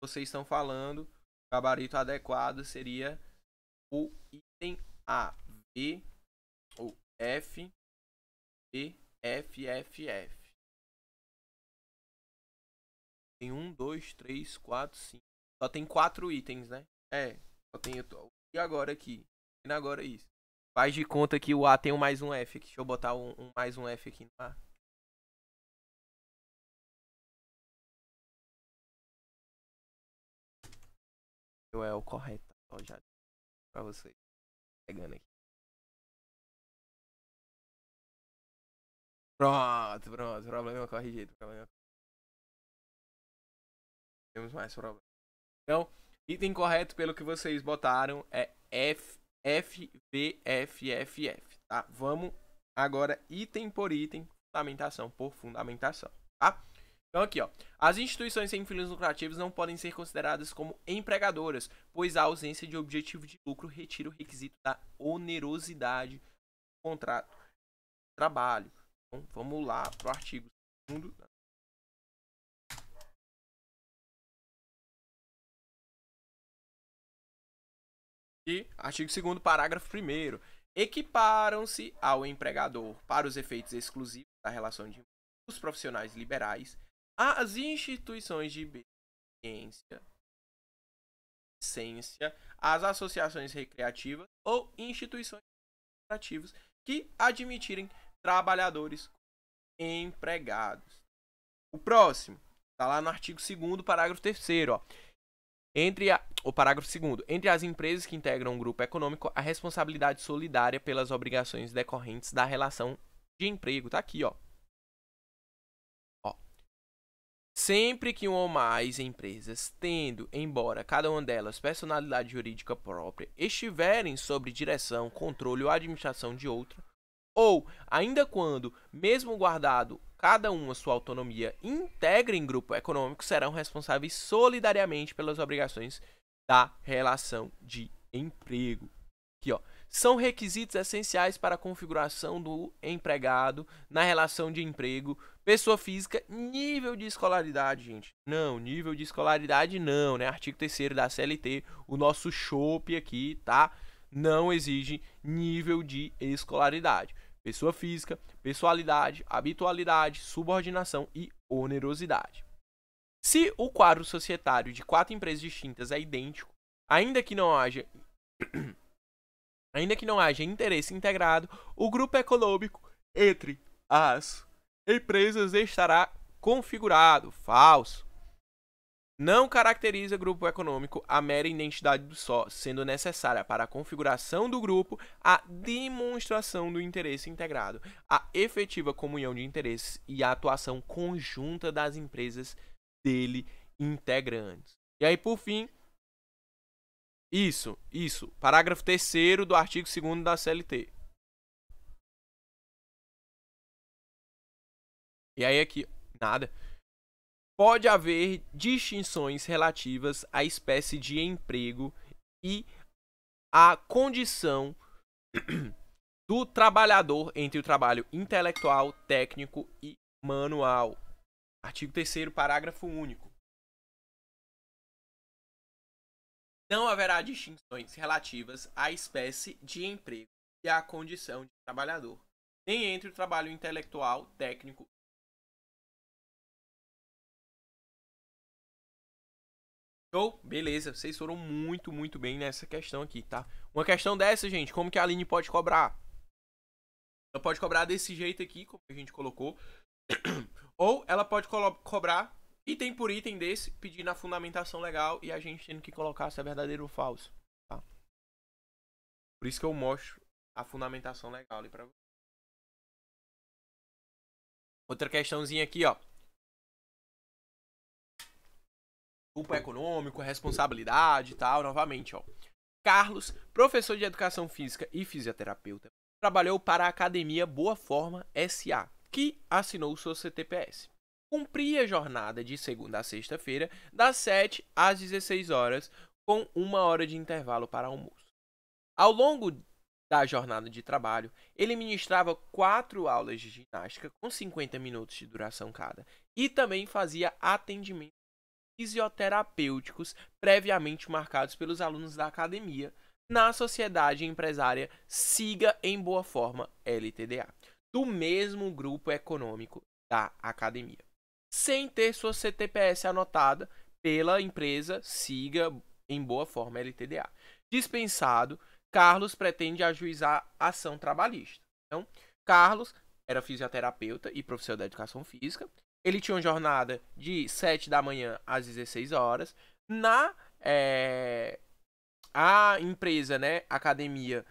Vocês estão falando, o gabarito adequado seria o item A. V, ou F, B, F, F, F. Tem 1, 2, 3, 4, 5. Só tem 4 itens, né? Só tem. E agora aqui? E agora isso. Faz de conta que o A tem um mais um F aqui. Deixa eu botar um mais um F aqui no A. É o correto. Ó, já pra vocês. Pegando aqui. Pronto. Problema corrigido. Temos mais problema. Então, item correto pelo que vocês botaram é F, F, V, F, F, F, tá? Vamos agora item por item, fundamentação por fundamentação, tá? Então aqui, ó, as instituições sem fins lucrativos não podem ser consideradas como empregadoras, pois a ausência de objetivo de lucro retira o requisito da onerosidade do contrato de trabalho. Então, vamos lá pro artigo 2º. E artigo 2º, parágrafo 1º. Equiparam-se ao empregador, para os efeitos exclusivos da relação de emprego, os profissionais liberais, as instituições de beneficência, as associações recreativas ou instituições recreativas que admitirem trabalhadores empregados. O próximo está lá no artigo 2º, parágrafo 3º, ó. O parágrafo 2º. Entre as empresas que integram um grupo econômico, a responsabilidade solidária pelas obrigações decorrentes da relação de emprego. Tá aqui, ó. Sempre que uma ou mais empresas, tendo, embora cada uma delas personalidade jurídica própria, estiverem sob direção, controle ou administração de outra, ou, ainda quando, mesmo guardado cada uma sua autonomia, integrem grupo econômico, serão responsáveis solidariamente pelas obrigações da relação de emprego. Aqui, ó. São requisitos essenciais para a configuração do empregado na relação de emprego, pessoa física, nível de escolaridade, gente. Não, nível de escolaridade não, né? Artigo 3º da CLT, o nosso chope aqui, tá? Não exige nível de escolaridade. Pessoa física, pessoalidade, habitualidade, subordinação e onerosidade. Se o quadro societário de 4 empresas distintas é idêntico, ainda que não haja interesse integrado, o grupo econômico entre as empresas estará configurado. Falso. Não caracteriza grupo econômico a mera identidade do sócio, sendo necessária para a configuração do grupo a demonstração do interesse integrado, a efetiva comunhão de interesses e a atuação conjunta das empresas dele integrantes. E aí, por fim, isso, parágrafo 3º do artigo 2º da CLT. E aí aqui, nada. Pode haver distinções relativas à espécie de emprego e à condição do trabalhador entre o trabalho intelectual, técnico e manual. Artigo 3º, parágrafo único. Não haverá distinções relativas à espécie de emprego e à condição de trabalhador, nem entre o trabalho intelectual, técnico. Show? Beleza, vocês foram muito bem nessa questão aqui, tá? Uma questão dessa, gente, como que a Aline pode cobrar? Ela pode cobrar desse jeito aqui, como a gente colocou, ou ela pode cobrar item por item desse, pedindo a fundamentação legal e a gente tendo que colocar se é verdadeiro ou falso, tá? Por isso que eu mostro a fundamentação legal ali pra você. Outra questãozinha aqui, ó. Grupo econômico, responsabilidade e tal, novamente, ó. Carlos, professor de educação física e fisioterapeuta, trabalhou para a Academia Boa Forma S.A., que assinou sua CTPS. Cumpria a jornada de segunda a sexta-feira, das 7 às 16 horas, com 1 hora de intervalo para almoço. Ao longo da jornada de trabalho, ele ministrava 4 aulas de ginástica com 50 minutos de duração cada e também fazia atendimentos fisioterapêuticos previamente marcados pelos alunos da academia na sociedade empresária Siga em Boa Forma LTDA, do mesmo grupo econômico da academia, sem ter sua CTPS anotada pela empresa Siga em Boa Forma LTDA. Dispensado, Carlos pretende ajuizar ação trabalhista. Então, Carlos era fisioterapeuta e professor da educação física. Ele tinha uma jornada de 7 da manhã às 16 horas. A empresa, né, academia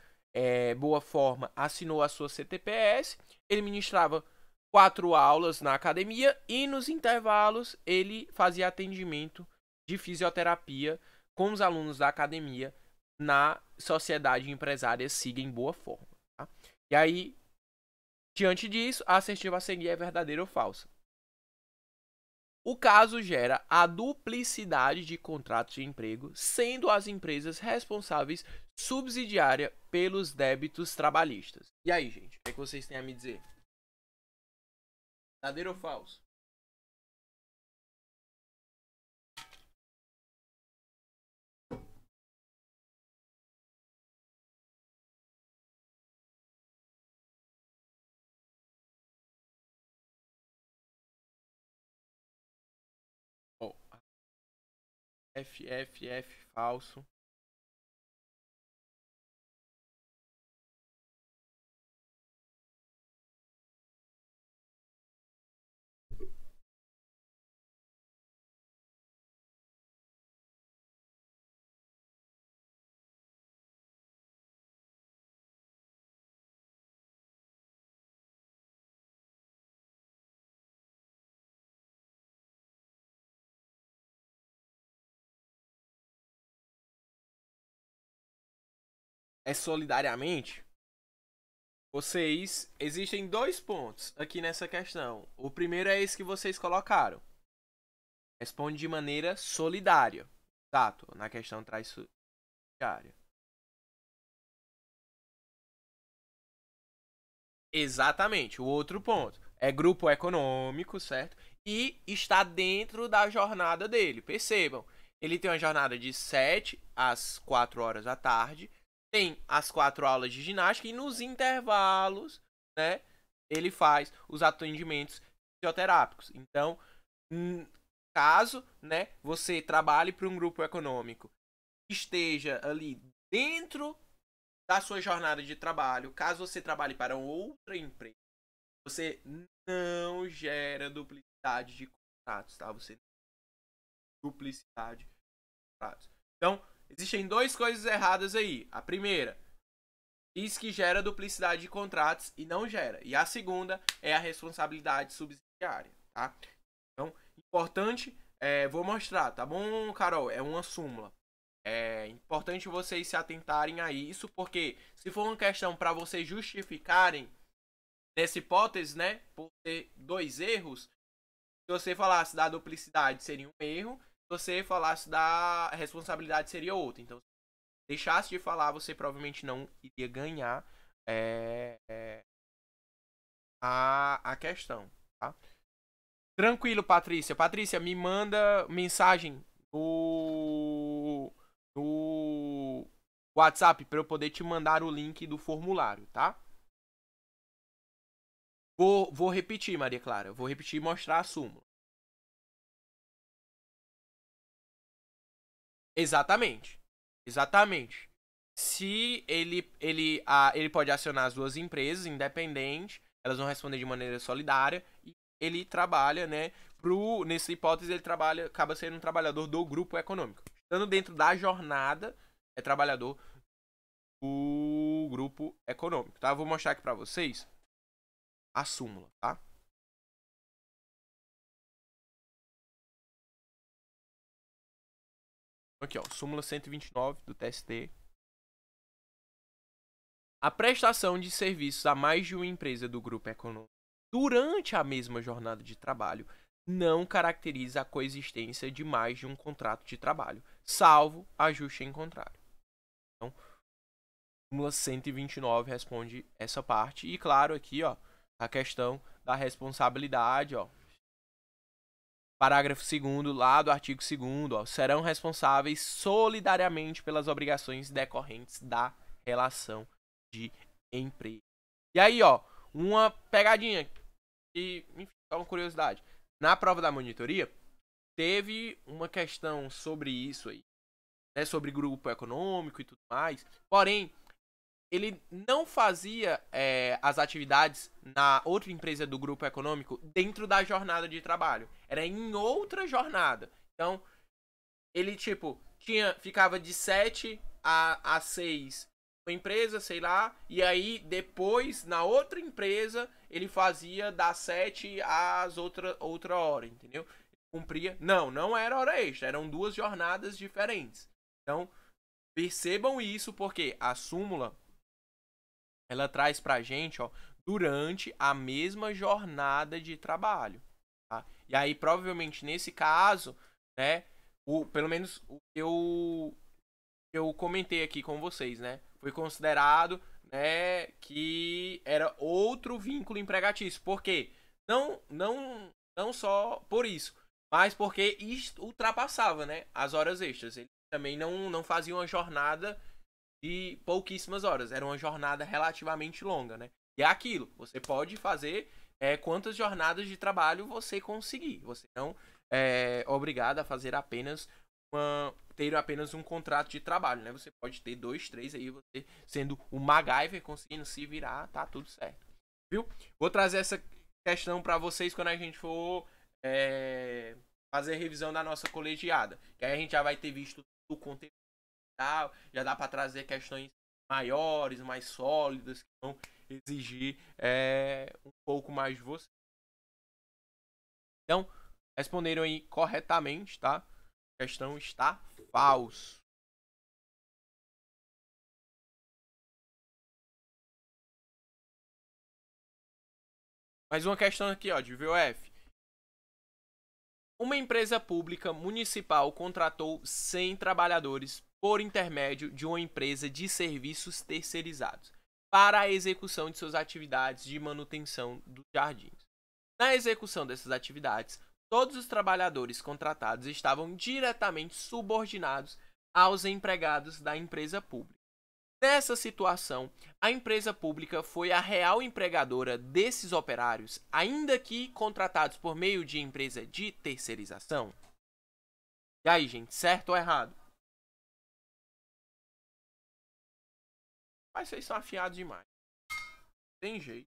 Boa Forma, assinou a sua CTPS. Ele ministrava 4 aulas na academia e nos intervalos ele fazia atendimento de fisioterapia com os alunos da academia na sociedade empresária Siga em Boa Forma. Tá? E aí, diante disso, a assertiva a seguir é verdadeira ou falsa. O caso gera a duplicidade de contratos de emprego, sendo as empresas responsáveis subsidiária pelos débitos trabalhistas. E aí, gente, o que vocês têm a me dizer? Verdadeiro ou falso? falso. É solidariamente? Existem 2 pontos aqui nessa questão. O primeiro é esse que vocês colocaram. Responde de maneira solidária. Exato, na questão traz solidária. Exatamente, o outro ponto. É grupo econômico, certo? E está dentro da jornada dele. Percebam, ele tem uma jornada de 7 às 4 horas da tarde. Tem as 4 aulas de ginástica e nos intervalos, né, ele faz os atendimentos fisioterápicos. Então, caso, né, você trabalhe para um grupo econômico, esteja ali dentro da sua jornada de trabalho, caso você trabalhe para outra empresa, você não gera duplicidade de contratos, tá? Você não duplicidade de contratos. Então, existem 2 coisas erradas aí. A primeira, diz que gera duplicidade de contratos e não gera. E a segunda é a responsabilidade subsidiária, tá? Então, importante, vou mostrar, tá bom, Carol? É uma súmula. É importante vocês se atentarem a isso, porque se for uma questão para vocês justificarem, nessa hipótese, né, por ter 2 erros, se você falasse da duplicidade seria um erro, se você falasse da responsabilidade seria outra. Então, se deixasse de falar, você provavelmente não iria ganhar a questão, tá? Tranquilo, Patrícia. Patrícia, me manda mensagem no WhatsApp para eu poder te mandar o link do formulário, tá? Vou repetir, Maria Clara. Vou repetir e mostrar a súmula. Exatamente. Exatamente. Se ele pode acionar as 2 empresas, independente, elas vão responder de maneira solidária, e ele trabalha, né, nessa hipótese, acaba sendo um trabalhador do grupo econômico. Estando dentro da jornada, é trabalhador do grupo econômico, tá? Vou mostrar aqui pra vocês a súmula, tá? Aqui, ó, súmula 129 do TST. A prestação de serviços a mais de uma empresa do grupo econômico durante a mesma jornada de trabalho não caracteriza a coexistência de mais de um contrato de trabalho, salvo ajuste em contrário. Então, súmula 129 responde essa parte. E claro, aqui, ó, a questão da responsabilidade, ó. Parágrafo 2º, lá do artigo 2º, ó, serão responsáveis solidariamente pelas obrigações decorrentes da relação de emprego. E aí, ó, uma pegadinha e, enfim, é uma curiosidade. Na prova da monitoria, teve uma questão sobre isso aí, né, sobre grupo econômico e tudo mais. Porém, ele não fazia as atividades na outra empresa do grupo econômico dentro da jornada de trabalho. Era em outra jornada. Então, ele, tipo, ficava de 7 a 6 uma empresa, sei lá, e aí depois, na outra empresa, ele fazia das 7 às outra hora, entendeu? Cumpria. Não era hora extra, eram 2 jornadas diferentes. Então, percebam isso, porque a súmula, ela traz pra gente, ó, durante a mesma jornada de trabalho, tá? E aí, provavelmente, nesse caso, né, pelo menos o que eu comentei aqui com vocês, né, foi considerado, né, que era outro vínculo empregatício. Por quê? Não só por isso, mas porque ultrapassava, né, as horas extras. Ele também não fazia uma jornada de pouquíssimas horas. Era uma jornada relativamente longa, né? E é aquilo. Você pode fazer quantas jornadas de trabalho você conseguir. Você não é obrigado a fazer apenas ter apenas um contrato de trabalho, né? Você pode ter 2, 3 aí, você sendo o MacGyver, conseguindo se virar, tá tudo certo. Viu? Vou trazer essa questão para vocês quando a gente for fazer a revisão da nossa colegiada. Que aí a gente já vai ter visto o conteúdo e tal, já dá para trazer questões maiores, mais sólidas, que vão exigir um pouco mais de você. Então, responderam aí corretamente, tá? A questão está falso. Mais uma questão aqui, ó, de VOF. Uma empresa pública municipal contratou 100 trabalhadores por intermédio de uma empresa de serviços terceirizados para a execução de suas atividades de manutenção dos jardins. Na execução dessas atividades, todos os trabalhadores contratados estavam diretamente subordinados aos empregados da empresa pública. Nessa situação, a empresa pública foi a real empregadora desses operários, ainda que contratados por meio de empresa de terceirização? E aí, gente, certo ou errado? Mas vocês são afiados demais. Tem jeito.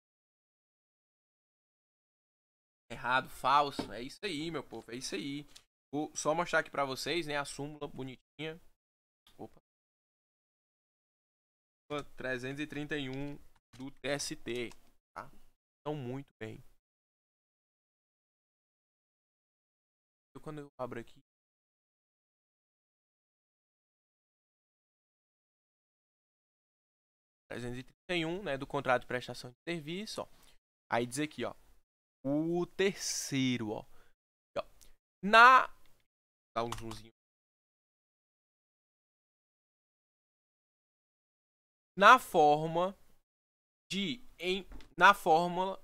Errado, falso, é isso aí, meu povo, é isso aí. Vou só mostrar aqui pra vocês, né, a súmula bonitinha. Opa. 331 do TST, tá? Então, muito bem. Quando eu abro aqui, né, do contrato de prestação de serviço, ó. Aí diz aqui, ó, o terceiro, ó. Dá um zoomzinho. Na fórmula na fórmula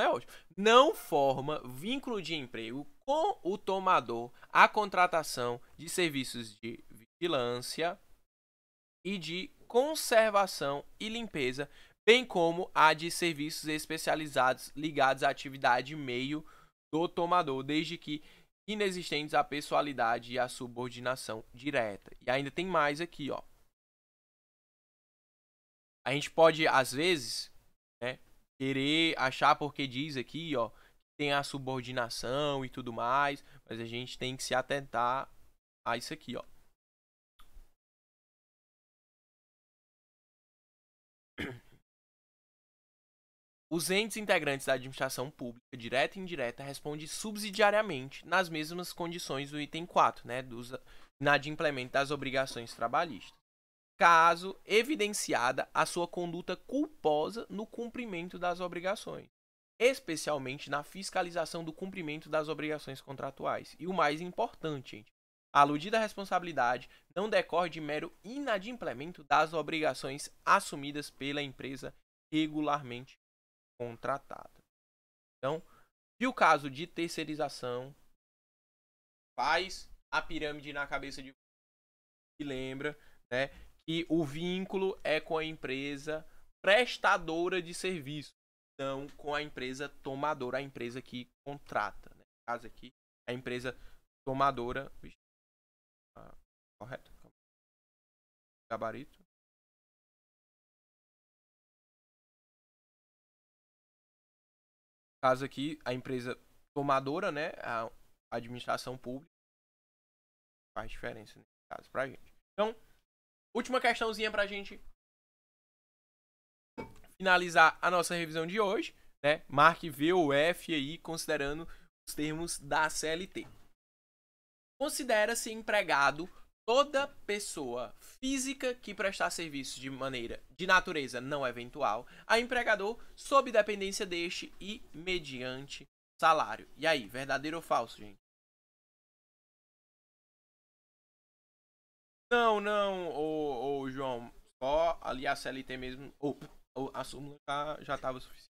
é ótimo. Não forma vínculo de emprego com o tomador a contratação de serviços de vigilância e de conservação e limpeza, bem como a de serviços especializados ligados à atividade meio do tomador, desde que inexistentes a pessoalidade e a subordinação direta. E ainda tem mais aqui, ó. A gente pode, às vezes, né, querer achar porque diz aqui, ó, que tem a subordinação e tudo mais, mas a gente tem que se atentar a isso aqui, ó. Os entes integrantes da administração pública, direta e indireta, respondem subsidiariamente nas mesmas condições do item 4, né, do inadimplemento das obrigações trabalhistas, caso evidenciada a sua conduta culposa no cumprimento das obrigações, especialmente na fiscalização do cumprimento das obrigações contratuais. E o mais importante, gente, a aludida responsabilidade não decorre de mero inadimplemento das obrigações assumidas pela empresa regularmente contratada. Então, viu o caso de terceirização, faz a pirâmide na cabeça de e lembra, né, que o vínculo é com a empresa prestadora de serviço, não com a empresa tomadora, a empresa que contrata, né? No caso aqui, a empresa tomadora, correto? Gabarito. Caso aqui, a empresa tomadora, né, a administração pública, faz diferença nesse caso pra gente. Então, última questãozinha pra gente finalizar a nossa revisão de hoje, né? Marque V ou F aí, considerando os termos da CLT. Considera-se empregado toda pessoa física que prestar serviço de natureza não eventual a empregador sob dependência deste e mediante salário. E aí, verdadeiro ou falso, gente? Não, ô João. Só ali a CLT mesmo. Ou a súmula já estava suficiente.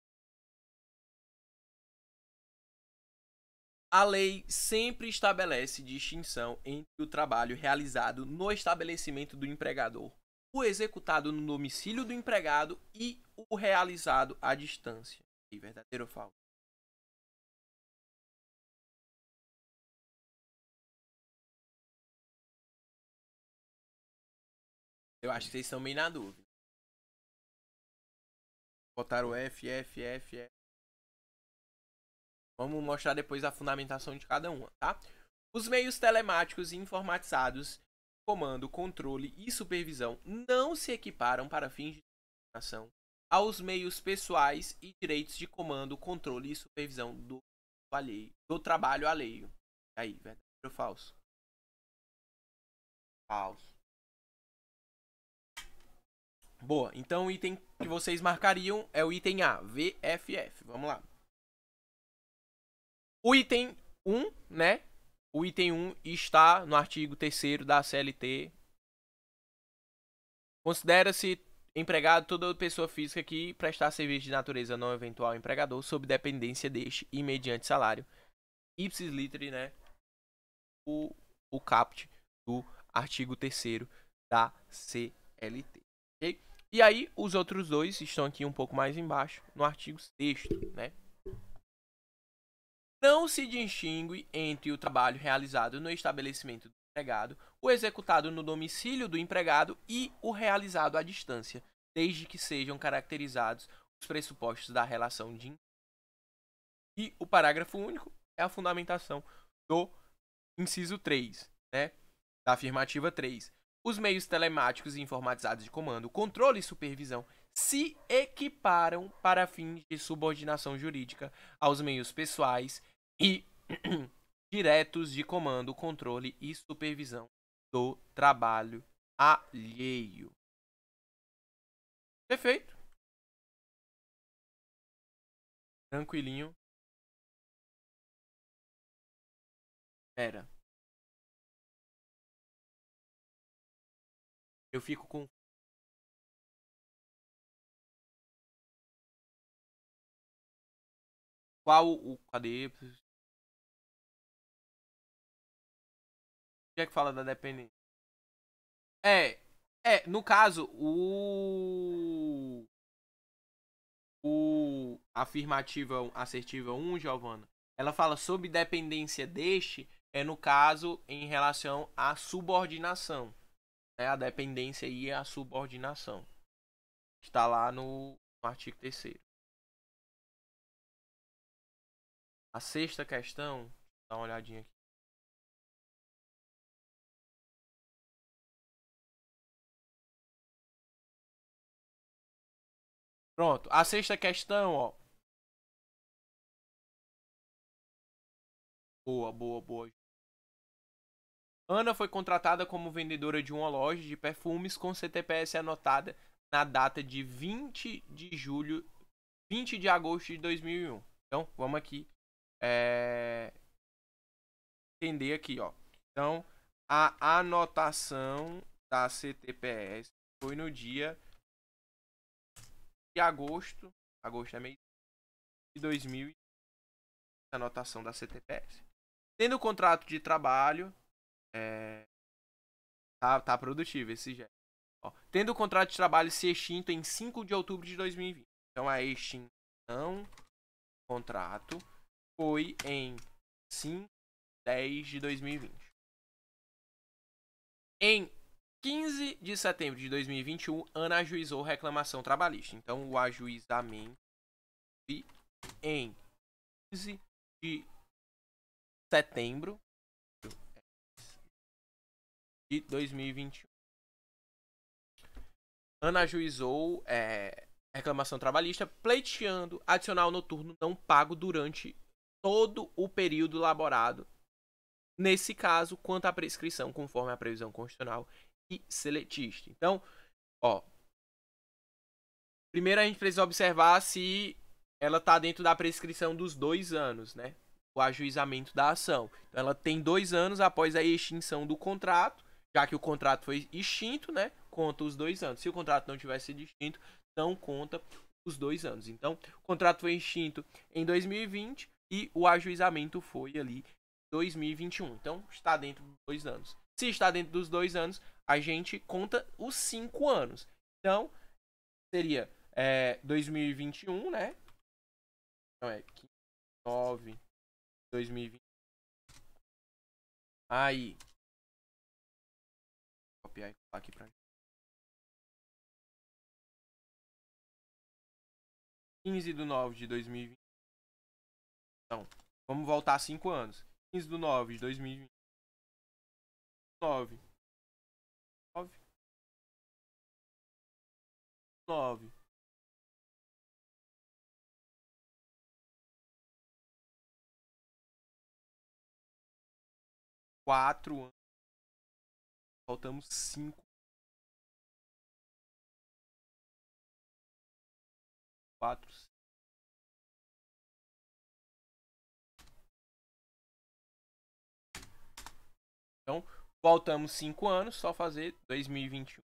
A lei sempre estabelece distinção entre o trabalho realizado no estabelecimento do empregador, o executado no domicílio do empregado e o realizado à distância. E verdadeiro ou falso? Eu acho que vocês estão meio na dúvida. Botaram o F. Vamos mostrar depois a fundamentação de cada uma, tá? Os meios telemáticos e informatizados, comando, controle e supervisão não se equiparam para fins de comunicação aos meios pessoais e direitos de comando, controle e supervisão do trabalho alheio. Aí, verdade ou falso? Falso. Boa, então o item que vocês marcariam é o item A, VFF. Vamos lá. O item 1, né? O item 1 está no artigo 3º da CLT. Considera-se empregado toda pessoa física que prestar serviço de natureza não eventual ao empregador sob dependência deste e mediante salário. Ipsis literi, né? O caput do artigo 3º da CLT. Ok? E aí, os outros dois estão aqui um pouco mais embaixo, no artigo 6º, né? Não se distingue entre o trabalho realizado no estabelecimento do empregado, o executado no domicílio do empregado e o realizado à distância, desde que sejam caracterizados os pressupostos da relação de emprego. E o parágrafo único é a fundamentação do inciso 3, né? Da afirmativa 3. Os meios telemáticos e informatizados de comando, controle e supervisão se equiparam para fins de subordinação jurídica aos meios pessoais e diretos de comando, controle e supervisão do trabalho alheio. Perfeito. Tranquilinho. Era. Eu fico com... Qual o... Cadê? O que é que fala da dependência? No caso, o afirmativa assertiva 1, Giovana, ela fala sob dependência deste, no caso, em relação à subordinação. A dependência e a subordinação. Está lá no artigo 3º. A sexta questão, dá uma olhadinha aqui. Pronto, a sexta questão, ó. Boa. Ana foi contratada como vendedora de uma loja de perfumes com CTPS anotada na data de 20 de agosto de 2001. Então, vamos aqui entender aqui, ó. Então, a anotação da CTPS foi no dia de agosto é mês de 2000, a anotação da CTPS. Tendo o contrato de trabalho, tá produtivo esse já. Ó, tendo o contrato de trabalho se extinto em 5 de outubro de 2020. Então a extinção do contrato foi em 5/10 de 2020. Em 15 de setembro de 2021, Ana ajuizou reclamação trabalhista. Então o ajuizamento foi em 15 de setembro de 2021. Ana ajuizou reclamação trabalhista pleiteando adicional noturno não pago durante todo o período laborado. Nesse caso, quanto à prescrição, conforme a previsão constitucional e seletista. Então, ó, primeiro a gente precisa observar se ela está dentro da prescrição dos 2 anos, né? O ajuizamento da ação. Então, ela tem 2 anos após a extinção do contrato, já que o contrato foi extinto, né? Conta os 2 anos. Se o contrato não tivesse sido extinto, não conta os 2 anos. Então, o contrato foi extinto em 2020 e o ajuizamento foi ali em 2021. Então, está dentro dos 2 anos. Se está dentro dos 2 anos, a gente conta os 5 anos. Então, seria 2021, né? Então, 9, 2020. Aí. Vou copiar e colar aqui pra gente. 15/9/2020. Então, vamos voltar 5 anos. 15/9/2020. 9. 9. 4 anos. Faltamos 5. 4. Então, voltamos 5 anos, só fazer 2021.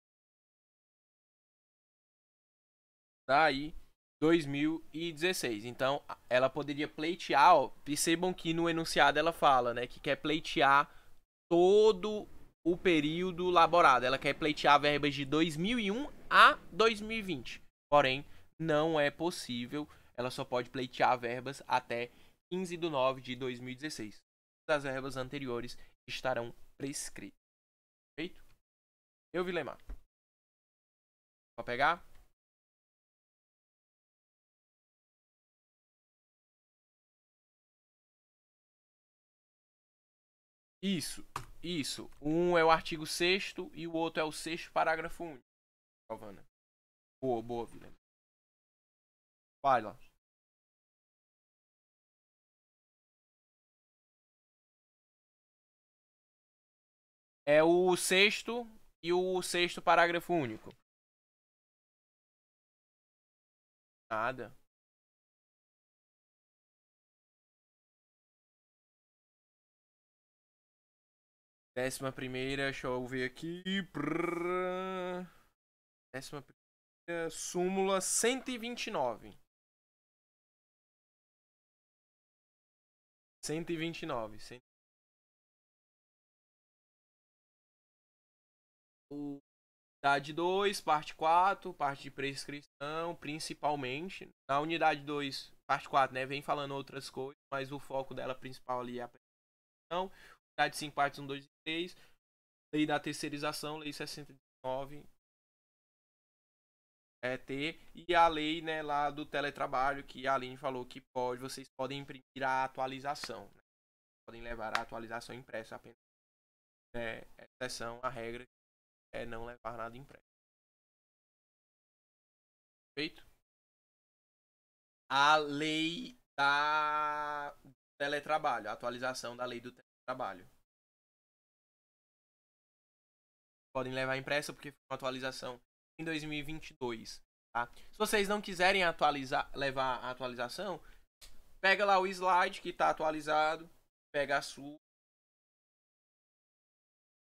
Daí, 2016. Então, ela poderia pleitear, ó, percebam que no enunciado ela fala, né, que quer pleitear todo o período laborado. Ela quer pleitear verbas de 2001 a 2020. Porém, não é possível. Ela só pode pleitear verbas até 15/9/2016. As verbas anteriores estarão prescritas. Perfeito? Vilemar. Pode pegar? Isso. Um é o artigo 6º e o outro é o 6º parágrafo único. Giovana. Boa, Vilemar. Vai lá. É o 6º e o 6º parágrafo único. Nada. Décima primeira, deixa eu ver aqui. 11ª, súmula 129. 129. Unidade 2, parte 4, parte de prescrição, principalmente. Na unidade 2, parte 4, né, vem falando outras coisas, mas o foco dela principal ali é a prescrição. Unidade 5, partes 1, 2 e 3. Lei da terceirização, lei 69. E a lei, né, lá do teletrabalho, que a Aline falou que vocês podem imprimir a atualização. Né? Podem levar a atualização impressa apenas. Exceção, a regra é não levar nada impresso. Perfeito? A lei do teletrabalho, a atualização da lei do teletrabalho. Podem levar impressa porque foi uma atualização em 2022. Tá? Se vocês não quiserem levar a atualização, pega lá o slide que está atualizado, pega a sua,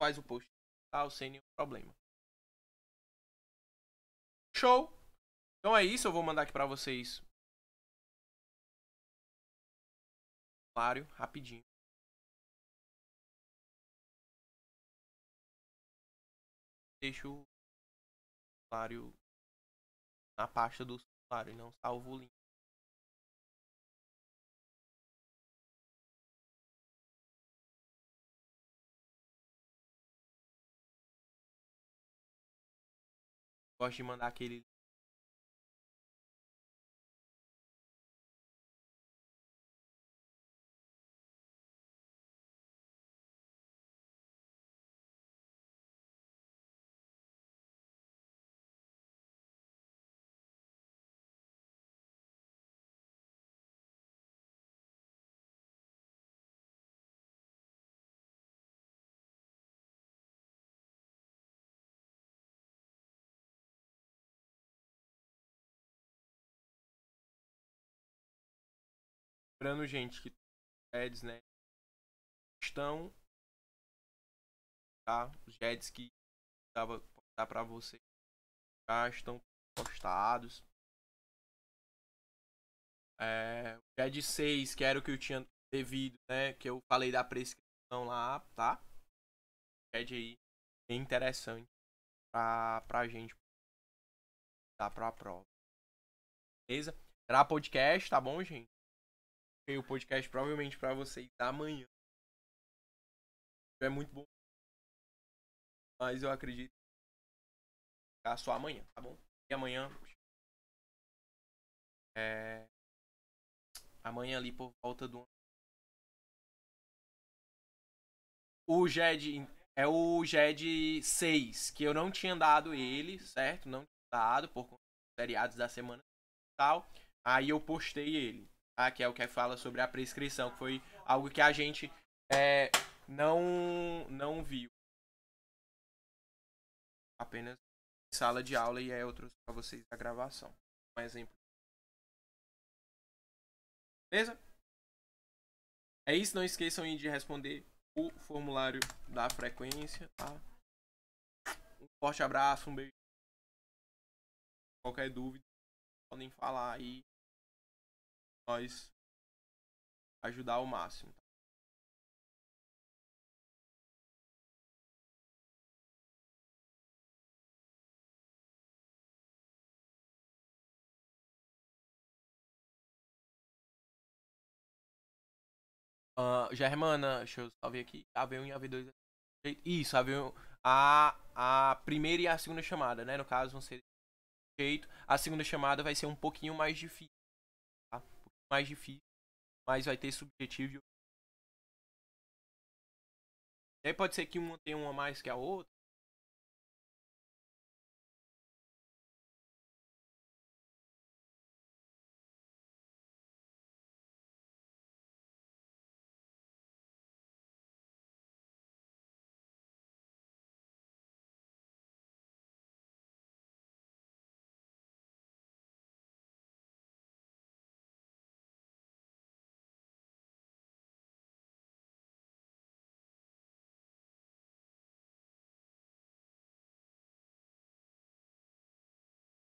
faz o post, tá? Sem nenhum problema. Show! Então é isso, eu vou mandar aqui para vocês. Claro, rapidinho. Deixo o usuário na pasta do usuário e não salvo o link. Gosto de mandar aquele. Lembrando, gente, que os GEDs, né, estão, tá? Os GEDs que dava postar para vocês já estão postados. O GED 6, que era o que eu tinha devido, né, que eu falei da prescrição lá, tá? GED aí, bem interessante pra gente dar pra prova. Beleza? Será podcast, tá bom, gente? O podcast provavelmente para vocês amanhã. É muito bom. Mas eu acredito que é só amanhã, tá bom? E amanhã amanhã ali por volta do... O GED é o GED 6, que eu não tinha dado ele, certo? Não tinha dado por conta dos feriados da semana e tal. Aí eu postei ele, tá? Que é o que fala sobre a prescrição, que foi algo que a gente não viu. Apenas em sala de aula e outros para vocês a gravação. Um exemplo. Beleza? É isso, não esqueçam de responder o formulário da frequência, tá? Um forte abraço, um beijo. Qualquer dúvida, podem falar aí. Nós ajudar ao máximo. Germana, deixa eu só ver aqui. AV1 e AV2. Isso, AV1. A primeira e a segunda chamada, né? No caso, vão ser jeito. A segunda chamada vai ser um pouquinho mais difícil. Tá? Um pouquinho mais difícil. Mas vai ter subjetivo. E aí pode ser que uma tenha uma mais que a outra.